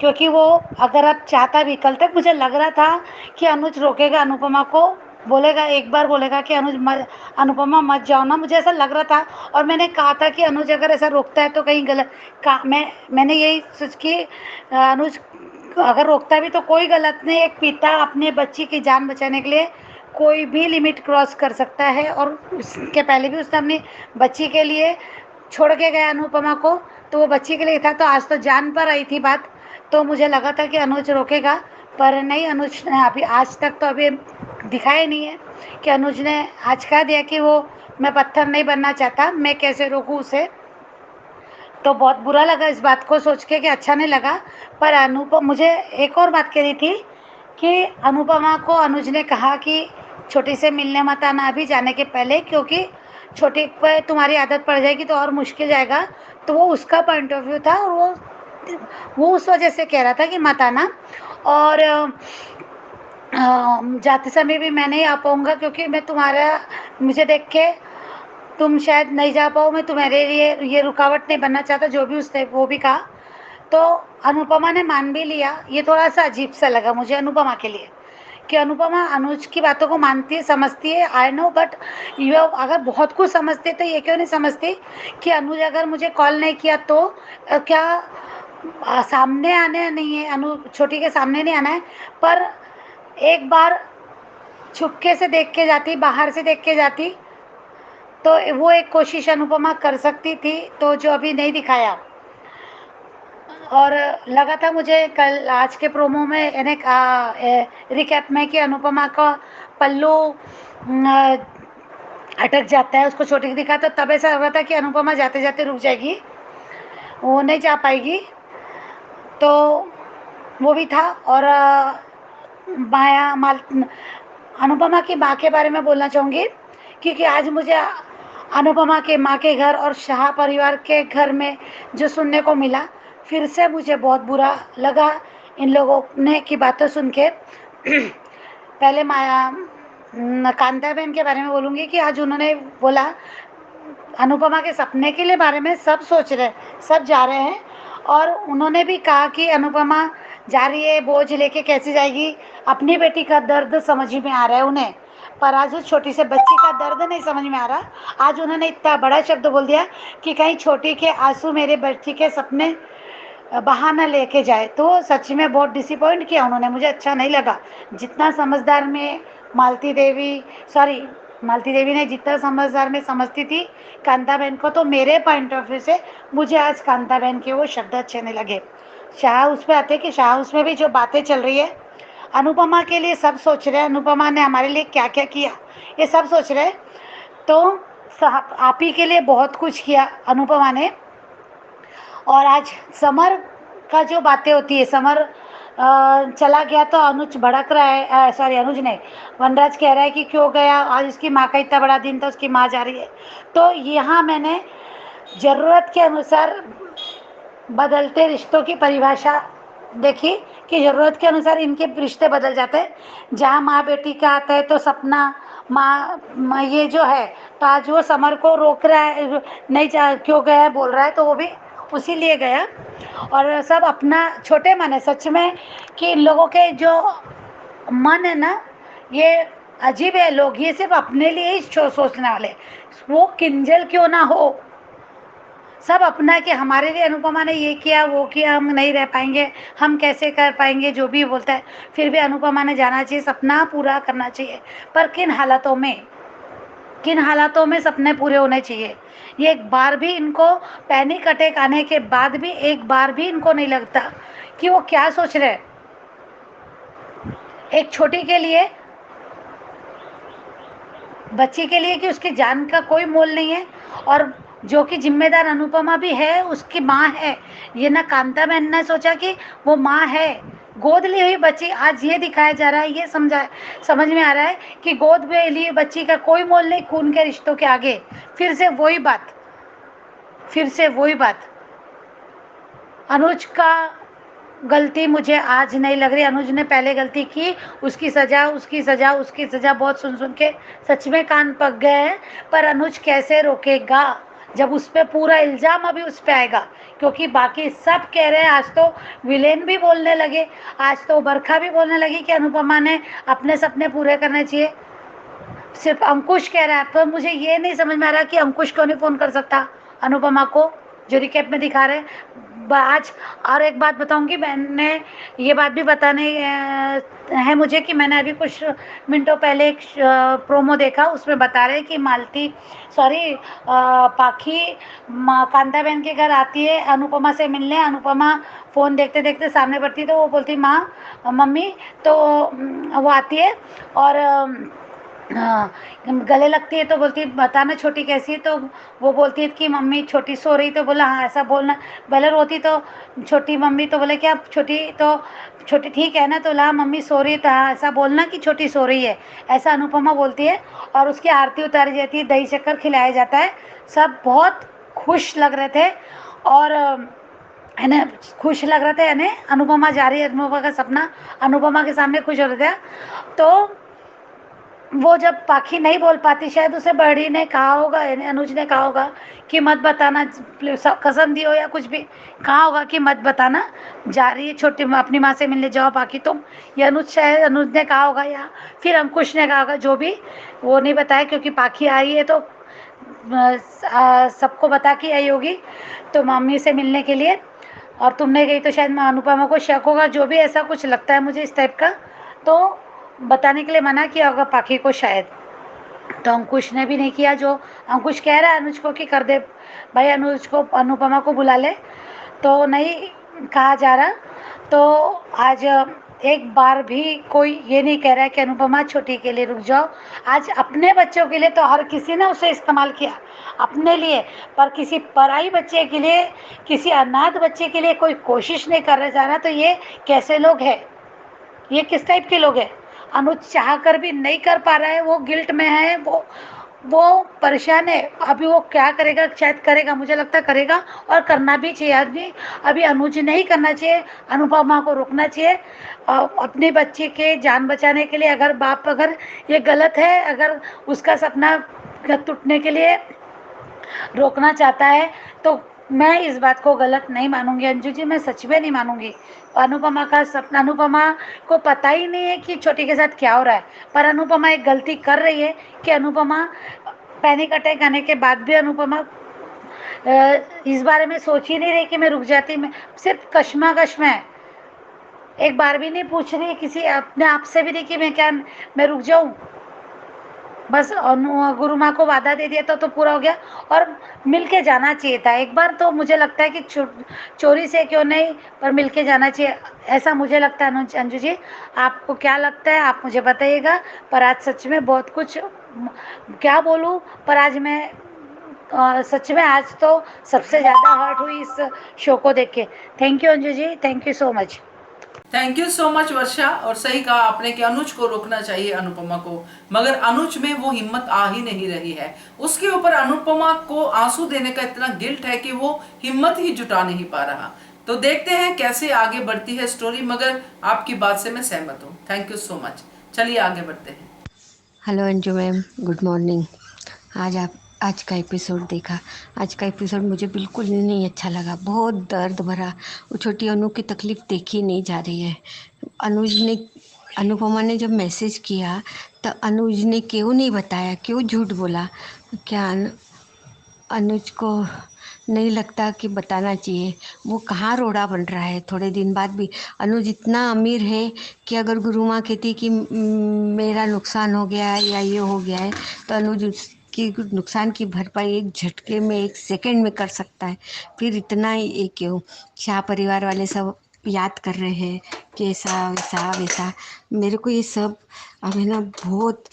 क्योंकि वो अगर अब चाहता भी, कल तक मुझे लग रहा था कि अनुज रोकेगा अनुपमा को, बोलेगा एक बार, बोलेगा कि अनुपमा मत जाओ ना, मुझे ऐसा लग रहा था। और मैंने कहा था कि अनुज अगर ऐसा रोकता है तो कहीं गलत मैंने यही सोच कि अनुज अगर रोकता भी तो कोई गलत नहीं। एक पिता अपने बच्ची की जान बचाने के लिए कोई भी लिमिट क्रॉस कर सकता है, और उसके पहले भी उसने अपनी बच्ची के लिए छोड़ के गया अनुपमा को, तो वो बच्ची के लिए था। तो आज तो जान पर आई थी बात, तो मुझे लगा था कि अनुज रोकेगा, पर नहीं, अनुज ने अभी आज तक तो अभी दिखाया नहीं है कि अनुज ने आज कह दिया कि वो मैं पत्थर नहीं बनना चाहता, मैं कैसे रोकूं उसे। तो बहुत बुरा लगा इस बात को सोच के कि अच्छा नहीं लगा। पर मुझे एक और बात कहनी थी कि अनुपमा को अनुज ने कहा कि छोटी से मिलने मत आना अभी जाने के पहले, क्योंकि छोटी पे तुम्हारी आदत पड़ जाएगी तो और मुश्किल जाएगा। तो वो उसका पॉइंट ऑफ व्यू था, और वो उस वजह से कह रहा था कि मत आना। और जाते समय भी मैं नहीं आ पाऊँगा, क्योंकि मैं तुम्हारा, मुझे देख के तुम शायद नहीं जा पाओ, मैं तुम्हारे लिए ये रुकावट नहीं बनना चाहता, जो भी उसने वो भी कहा। तो अनुपमा ने मान भी लिया। ये थोड़ा सा अजीब सा लगा मुझे अनुपमा के लिए, कि अनुपमा अनुज की बातों को मानती है, समझती है, आई नो, बट ये अगर बहुत कुछ समझती है तो ये क्यों नहीं समझती कि अनुज अगर मुझे कॉल नहीं किया तो क्या सामने आने नहीं है, छोटी के सामने नहीं आना है, पर एक बार छुपके से देख के जाती, बाहर से देख के जाती, तो वो एक कोशिश अनुपमा कर सकती थी, तो जो अभी नहीं दिखाया। और लगा था मुझे कल आज के प्रोमो में यानी रिकैप में कि अनुपमा का पल्लू अटक जाता है, उसको छोटी दिखा, तो तब ऐसा लग रहा था कि अनुपमा जाते जाते रुक जाएगी, वो नहीं जा पाएगी। तो वो भी था। और अनुपमा की माँ के बारे में बोलना चाहूँगी, क्योंकि आज मुझे अनुपमा के माँ के घर और शाह परिवार के घर में जो सुनने को मिला, फिर से मुझे बहुत बुरा लगा इन लोगों ने की बातें सुन के। पहले कांता बहन के बारे में बोलूँगी कि आज उन्होंने बोला अनुपमा के सपने के लिए बारे में सब सोच रहे, सब जा रहे हैं, और उन्होंने भी कहा कि अनुपमा जा रही है, बोझ लेके कैसे जाएगी, अपनी बेटी का दर्द समझ में आ रहा है उन्हें, पर आज उस छोटी से बच्ची का दर्द नहीं समझ में आ रहा। आज उन्होंने इतना बड़ा शब्द बोल दिया कि कहीं छोटी के आंसू मेरे बच्ची के सपने बहाना लेके जाए, तो सच में बहुत डिसअपॉइंट किया उन्होंने, मुझे अच्छा नहीं लगा। जितना समझदार में मालती देवी ने जितना समझदार में समझती थी कांता बहन को, तो मेरे पॉइंट ऑफ व्यू से मुझे आज कांता बहन के वो शब्द अच्छे नहीं लगे। शाह हाउस पे आते कि शाह हाउस में भी जो बातें चल रही है, अनुपमा के लिए सब सोच रहे हैं, अनुपमा ने हमारे लिए क्या क्या किया ये सब सोच रहे हैं। तो आप ही के लिए बहुत कुछ किया अनुपमा ने। और आज समर का जो बातें होती है, समर चला गया तो अनुज भड़क रहा है, सॉरी अनुज नहीं, वनराज कह रहा है कि क्यों गया, आज उसकी माँ का इतना बड़ा दिन था, उसकी माँ जा रही है। तो यहाँ मैंने ज़रूरत के अनुसार बदलते रिश्तों की परिभाषा देखी कि ज़रूरत के अनुसार इनके रिश्ते बदल जाते हैं। जहाँ माँ बेटी का आता है तो सपना माँ ये जो है, तो आज वो समर को रोक रहा है, नहीं जा क्यों गया बोल रहा है, तो वो भी उसी लिए गया। और सब अपना छोटे मन है सच में, कि इन लोगों के जो मन है ना, ये अजीब है लोग, ये सिर्फ अपने लिए ही सोचने वाले, वो किंजल क्यों ना हो, सब अपना कि हमारे लिए अनुपमा ने ये किया वो किया, हम नहीं रह पाएंगे, हम कैसे कर पाएंगे, जो भी बोलता है। फिर भी अनुपमा ने जाना चाहिए, सपना पूरा करना चाहिए, पर किन हालातों में सपने पूरे होने चाहिए। ये एक बार भी इनको पैनिक अटैक आने के बाद भी एक बार भी इनको नहीं लगता कि वो क्या सोच रहे हैं। एक छोटी के लिए, बच्ची के लिए, कि उसकी जान का कोई मोल नहीं है, और जो कि जिम्मेदार अनुपमा भी है, उसकी माँ है। ये ना कांता बहन ने सोचा कि वो माँ है, गोद ली हुई बच्ची, आज ये दिखाया जा रहा है, ये समझ में आ रहा है कि गोद में ली बच्ची का कोई मोल नहीं खून के रिश्तों के आगे। फिर से वही बात। अनुज का गलती मुझे आज नहीं लग रही। अनुज ने पहले गलती की, उसकी सजा बहुत सुन के सच में कान पक गए हैं। पर अनुज कैसे रोकेगा जब उस पे पूरा इल्ज़ाम अभी उस पे आएगा, क्योंकि बाकी सब कह रहे हैं। आज तो विलेन भी बोलने लगे, आज तो बरखा भी बोलने लगी कि अनुपमा ने अपने सपने पूरे करने चाहिए। सिर्फ अंकुश कह रहा है। तो मुझे ये नहीं समझ में आ रहा कि अंकुश क्यों नहीं फ़ोन कर सकता अनुपमा को, जो रिकैप में दिखा रहे हैं। आज और एक बात बताऊंगी, मैंने ये बात भी बताने है मुझे कि मैंने अभी कुछ मिनटों पहले एक प्रोमो देखा, उसमें बता रहे हैं कि पाखी कांता बहन के घर आती है अनुपमा से मिलने। अनुपमा फ़ोन देखते देखते सामने पड़ती, तो वो बोलती माँ मम्मी, तो वो आती है और हाँ, गले लगती है तो बोलती है बताना छोटी कैसी है। तो वो बोलती है कि मम्मी छोटी सो रही। तो बोला हाँ ऐसा बोलना। भले रोती तो छोटी मम्मी, तो बोले क्या छोटी ठीक है ना। तो ला मम्मी सो रही है तो हाँ ऐसा बोलना कि छोटी सो रही है, ऐसा अनुपमा बोलती है। और उसकी आरती उतारी जाती है, दही शक्कर खिलाया जाता है। सब बहुत खुश लग रहे थे और है ना, खुश लग रहा था। यानी अनुपमा जा रही है, अनुपमा का सपना अनुपमा के सामने खुश हो रहा था। तो वो जब पाखी नहीं बोल पाती, शायद उसे बड़ी ने कहा होगा, यानी अनुज ने कहा होगा कि मत बताना, कसम दी हो या कुछ भी कहा होगा कि मत बताना, जा रही है छोटी अपनी माँ से मिलने जाओ पाखी तुम। ये शायद अनुज ने कहा होगा या फिर अंकुश ने कहा होगा, जो भी वो नहीं बताया, क्योंकि पाखी आई है तो सबको बता के आई होगी तो मम्मी से मिलने के लिए। और तुमने गई तो शायद अनुपमा को शक होगा, जो भी ऐसा कुछ लगता है मुझे इस टाइप का, तो बताने के लिए मना किया होगा पाखी को शायद। तो अंकुश ने भी नहीं किया, जो अंकुश कह रहा है अनुज को कि कर दे भाई, अनुज को अनुपमा को बुला ले, तो नहीं कहा जा रहा। तो आज एक बार भी कोई ये नहीं कह रहा है कि अनुपमा छोटी के लिए रुक जाओ। आज अपने बच्चों के लिए तो हर किसी ने उसे इस्तेमाल किया अपने लिए, पर किसी पराई बच्चे के लिए, किसी अनाथ बच्चे के लिए कोई कोशिश नहीं कर जा रहा। तो ये कैसे लोग हैं, ये किस टाइप के लोग हैं। अनुज चाह कर भी नहीं कर पा रहा है, वो गिल्ट में है, वो परेशान है। अभी वो क्या करेगा, शायद करेगा, मुझे लगता है करेगा और करना भी चाहिए आदमी। अभी अनुज नहीं करना चाहिए, अनुपमा को रोकना चाहिए अपने बच्चे के जान बचाने के लिए। अगर बाप अगर ये गलत है, अगर उसका सपना टूटने के लिए रोकना चाहता है, तो मैं इस बात को गलत नहीं मानूंगी अंजू जी, मैं सच में नहीं मानूंगी। अनुपमा का सपना, अनुपमा को पता ही नहीं है कि छोटी के साथ क्या हो रहा है, पर अनुपमा एक गलती कर रही है कि अनुपमा पैनिक अटैक आने के बाद भी अनुपमा इस बारे में सोच ही नहीं रही कि मैं रुक जाती। मैं सिर्फ कश्मकश में है, एक बार भी नहीं पूछ रही किसी अपने आप से भी नहीं कि मैं रुक जाऊं। बस गुरु माँ को वादा दे दिया था तो पूरा हो गया, और मिल के जाना चाहिए था एक बार। तो मुझे लगता है कि चोरी से क्यों नहीं, पर मिल के जाना चाहिए, ऐसा मुझे लगता है। अंजू जी, आपको क्या लगता है आप मुझे बताइएगा। पर आज सच में बहुत कुछ क्या बोलूँ, पर आज मैं सच में आज तो सबसे ज़्यादा हर्ट हुई इस शो को देख के। Thank you Anju ji, thank you so much. Thank you so much Varsha. और सही कहा आपने कि अनुज को रोकना चाहिए अनुपमा को, मगर अनुज में वो हिम्मत आ ही नहीं रही है। उसके ऊपर अनुपमा को आंसू देने का इतना गिल्ट है कि वो हिम्मत ही जुटा नहीं पा रहा। तो देखते हैं कैसे आगे बढ़ती है स्टोरी, मगर आपकी बात से मैं सहमत हूँ। Thank you so much. चलिए आगे बढ़ते हैं। Hello Anju ma'am, good morning. आज का एपिसोड देखा। आज का एपिसोड मुझे बिल्कुल नहीं अच्छा लगा, बहुत दर्द भरा। वो छोटी अनु की तकलीफ़ देखी नहीं जा रही है। अनुपमा ने जब मैसेज किया तो अनुज ने क्यों नहीं बताया, क्यों झूठ बोला? क्या अनुज को नहीं लगता कि बताना चाहिए? वो कहाँ रोड़ा बन रहा है थोड़े दिन बाद भी। अनुज इतना अमीर है कि अगर गुरु माँ कहती कि मेरा नुकसान हो गया है या ये हो गया है, तो अनुज उसकी नुकसान की भरपाई एक झटके में, एक सेकंड में कर सकता है। फिर इतना ये क्यों? शाह परिवार वाले सब याद कर रहे हैं कि ऐसा वैसा वैसा। मेरे को ये सब अभी ना बहुत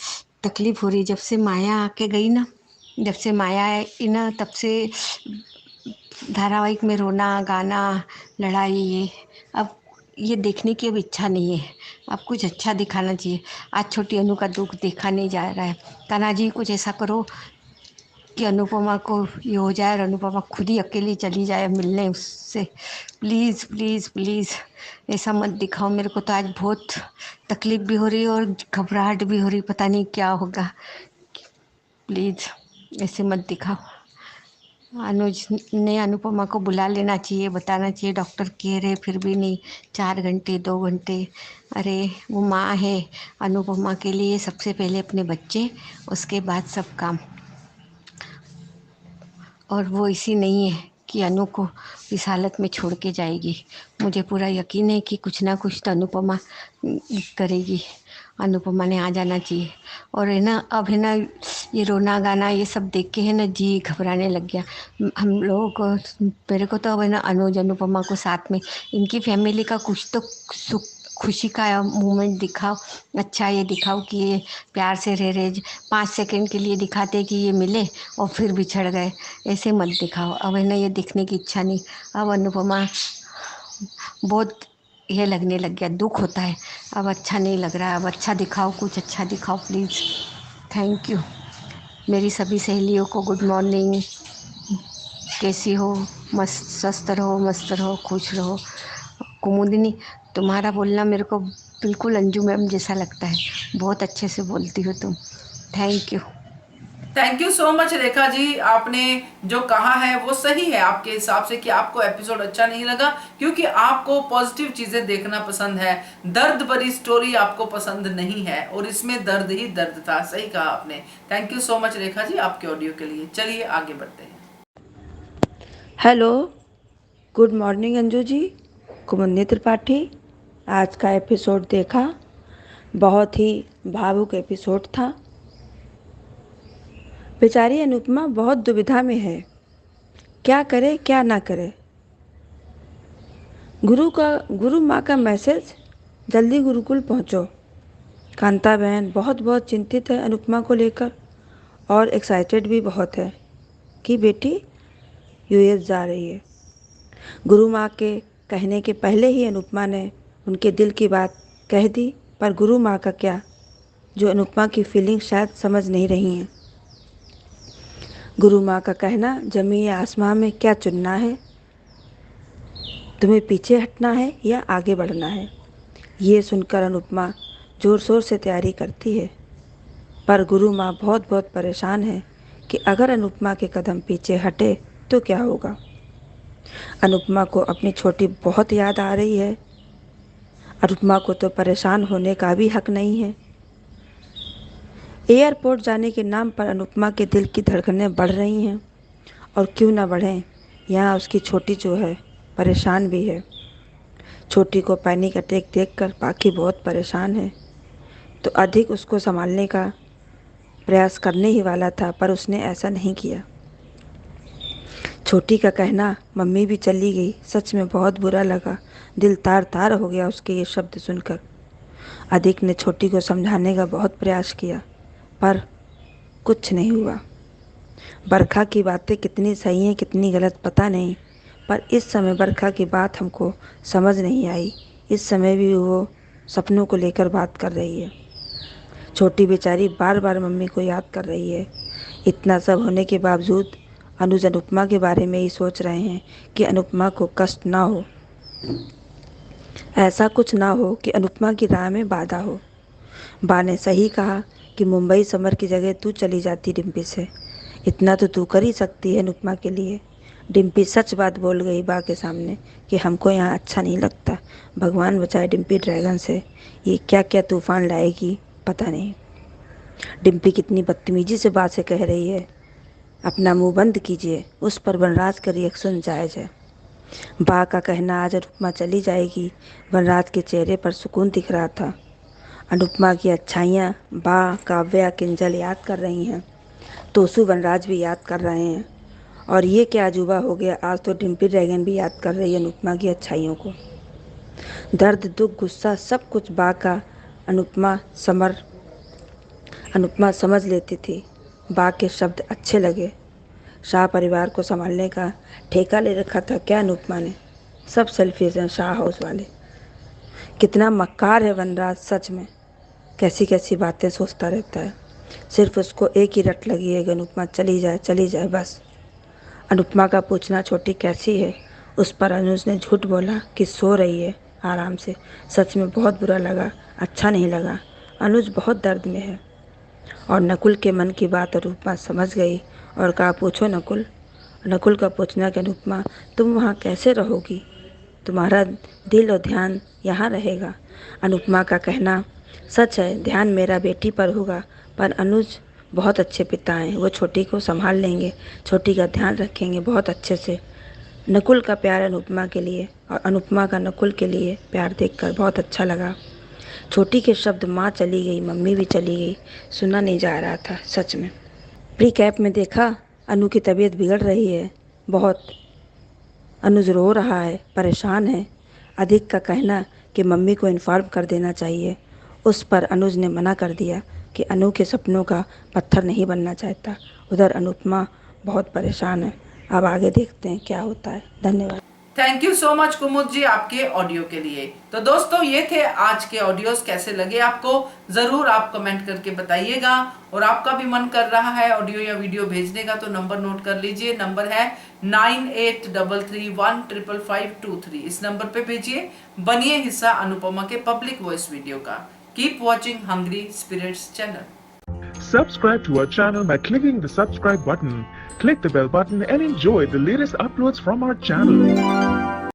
तकलीफ़ हो रही। जब से माया आके गई ना, जब से माया आई ना, तब से धारावाहिक में रोना गाना लड़ाई, ये अब ये देखने की अब इच्छा नहीं है। अब कुछ अच्छा दिखाना चाहिए। आज छोटी अनु का दुख देखा नहीं जा रहा है। कान्हा जी कुछ ऐसा करो कि अनुपमा को ये हो जाए और अनुपमा खुद ही अकेली चली जाए मिलने उससे। प्लीज़ प्लीज़ प्लीज़ ऐसा मत दिखाओ। मेरे को तो आज बहुत तकलीफ भी हो रही है और घबराहट भी हो रही, पता नहीं क्या होगा। प्लीज़ ऐसे मत दिखाओ। अनुज ने अनुपमा को बुला लेना चाहिए, बताना चाहिए। डॉक्टर कह रहे फिर भी नहीं, 4 घंटे 2 घंटे। अरे वो माँ है, अनुपमा के लिए सबसे पहले अपने बच्चे, उसके बाद सब काम। और वो इसी नहीं है कि अनु को इस हालत में छोड़ के जाएगी। मुझे पूरा यकीन है कि कुछ ना कुछ तो अनुपमा करेगी। अनुपमा ने आ जाना चाहिए। और है ना, अब है ना, ये रोना गाना ये सब देख के है ना जी घबराने लग गया हम लोगों को। मेरे को तो अब है ना अनुज अनुपमा को साथ में, इनकी फैमिली का कुछ तो सुख खुशी का मोमेंट दिखाओ। अच्छा ये दिखाओ कि ये प्यार से रह रहे। 5 सेकंड के लिए दिखाते कि ये मिले और फिर बिछड़ गए, ऐसे मत दिखाओ। अब है ना ये दिखने की इच्छा नहीं। अब अनुपमा बहुत ये लगने लग गया, दुख होता है। अब अच्छा नहीं लग रहा है। अब अच्छा दिखाओ, कुछ अच्छा दिखाओ प्लीज़। Thank you. मेरी सभी सहेलियों को गुड मॉर्निंग। कैसी हो? मस्त स्वस्थ रहो, मस्त रहो, खुश रहो। कुमुदिनी, तुम्हारा बोलना मेरे को बिल्कुल अंजू मैम जैसा लगता है। बहुत अच्छे से बोलती हो तुम। Thank you. Thank you so much Rekha ji. आपने जो कहा है वो सही है आपके हिसाब से कि आपको एपिसोड अच्छा नहीं लगा क्योंकि आपको पॉजिटिव चीजें देखना पसंद है, दर्द भरी स्टोरी आपको पसंद नहीं है, और इसमें दर्द ही दर्द था। सही कहा आपने। Thank you so much Rekha जी आपके ऑडियो के लिए। चलिए आगे बढ़ते हैं। Hello, good morning Anju ji. कुमुदनी त्रिपाठी। आज का एपिसोड देखा, बहुत ही भावुक एपिसोड था। बेचारी अनुपमा बहुत दुविधा में है, क्या करे क्या ना करे। गुरु माँ का मैसेज, जल्दी गुरुकुल पहुँचो। कांता बहन बहुत बहुत चिंतित है अनुपमा को लेकर और एक्साइटेड भी बहुत है कि बेटी यूएस जा रही है। गुरु माँ के कहने के पहले ही अनुपमा ने उनके दिल की बात कह दी, पर गुरु माँ का क्या, जो अनुपमा की फीलिंग शायद समझ नहीं रही हैं। गुरु माँ का कहना, जमीन या आसमां में क्या चुनना है, तुम्हें पीछे हटना है या आगे बढ़ना है। ये सुनकर अनुपमा ज़ोर शोर से तैयारी करती है, पर गुरु माँ बहुत बहुत परेशान है कि अगर अनुपमा के कदम पीछे हटे तो क्या होगा। अनुपमा को अपनी छोटी बहुत याद आ रही है। अनुपमा को तो परेशान होने का भी हक नहीं है। एयरपोर्ट जाने के नाम पर अनुपमा के दिल की धड़कनें बढ़ रही हैं, और क्यों ना बढ़ें, यहाँ उसकी छोटी जो है परेशान भी है। छोटी को पैनिक अटैक देखकर बाकी बहुत परेशान है, तो अधिक उसको संभालने का प्रयास करने ही वाला था, पर उसने ऐसा नहीं किया। छोटी का कहना, मम्मी भी चली गई, सच में बहुत बुरा लगा। दिल तार तार हो गया उसके ये शब्द सुनकर। अधिक ने छोटी को समझाने का बहुत प्रयास किया, पर कुछ नहीं हुआ। बरखा की बातें कितनी सही हैं कितनी गलत पता नहीं, पर इस समय बरखा की बात हमको समझ नहीं आई। इस समय भी वो सपनों को लेकर बात कर रही है। छोटी बेचारी बार बार मम्मी को याद कर रही है। इतना सब होने के बावजूद अनुज अनुपमा के बारे में ही सोच रहे हैं कि अनुपमा को कष्ट ना हो, ऐसा कुछ ना हो कि अनुपमा की राह में बाधा हो। बा ने सही कहा कि मुंबई समर की जगह तू चली जाती डिम्पी से, इतना तो तू कर ही सकती है अनुपमा के लिए। डिम्पी सच बात बोल गई बा के सामने कि हमको यहाँ अच्छा नहीं लगता। भगवान बचाए डिम्पी ड्रैगन से, ये क्या क्या तूफान लाएगी पता नहीं। डिम्पी कितनी बदतमीजी से बात से कह रही है, अपना मुंह बंद कीजिए। उस पर वनराज का रिएक्शन जायज़ है। बा का कहना, आज अनुपमा चली जाएगी। वनराज के चेहरे पर सुकून दिख रहा था। अनुपमा की अच्छाइयाँ बा, काव्या, किंजल याद कर रही हैं, तोसू वनराज भी याद कर रहे हैं, और ये क्या अजूबा हो गया, आज तो डिम्पी ड्रैगन भी याद कर रही है अनुपमा की अच्छाइयों को। दर्द, दुख, गुस्सा सब कुछ बा का अनुपमा समझ लेती थी। बा के शब्द अच्छे लगे। शाह परिवार को संभालने का ठेका ले रखा था क्या अनुपमा ने? सब सेल्फिश हैं शाह हाउस वाले। कितना मक्कार है वनराज, सच में कैसी कैसी बातें सोचता रहता है। सिर्फ उसको एक ही रट लगी है कि अनुपमा चली जाए बस। अनुपमा का पूछना छोटी कैसी है, उस पर अनुज ने झूठ बोला कि सो रही है आराम से। सच में बहुत बुरा लगा, अच्छा नहीं लगा। अनुज बहुत दर्द में है। और नकुल के मन की बात अनुपमा समझ गई और कहा, पूछो नकुल। नकुल का पूछना कि अनुपमा तुम वहाँ कैसे रहोगी, तुम्हारा दिल और ध्यान यहाँ रहेगा। अनुपमा का कहना सच है, ध्यान मेरा बेटी पर होगा, पर अनुज बहुत अच्छे पिता हैं, वो छोटी को संभाल लेंगे, छोटी का ध्यान रखेंगे बहुत अच्छे से। नकुल का प्यार अनुपमा के लिए और अनुपमा का नकुल के लिए प्यार देखकर बहुत अच्छा लगा। छोटी के शब्द माँ चली गई, मम्मी भी चली गई, सुना नहीं जा रहा था सच में। प्री कैप में देखा, अनु की तबीयत बिगड़ रही है बहुत। अनुज रो रहा है, परेशान है। अधिक का कहना कि मम्मी को इन्फॉर्म कर देना चाहिए, उस पर अनुज ने मना कर दिया कि अनु के सपनों का पत्थर नहीं बनना चाहता। उधर अनुपमा बहुत परेशान है। अब आगे देखते हैं क्या होता है। धन्यवाद। थैंक यू सो मच कुमुद जी आपके ऑडियो के लिए। तो दोस्तों ये थे आज के ऑडियोज, कैसे लगे आपको जरूर आप कमेंट करके बताइएगा। और आपका भी मन कर रहा है ऑडियो या वीडियो भेजने का तो नंबर नोट कर लीजिए, नंबर है 9833155523। इस नंबर पे भेजिए, बनिए हिस्सा अनुपमा के पब्लिक वॉइस वीडियो का। Keep watching Hungry Spirits channel. Subscribe to our channel by clicking the subscribe button. Click the bell button and enjoy the latest uploads from our channel.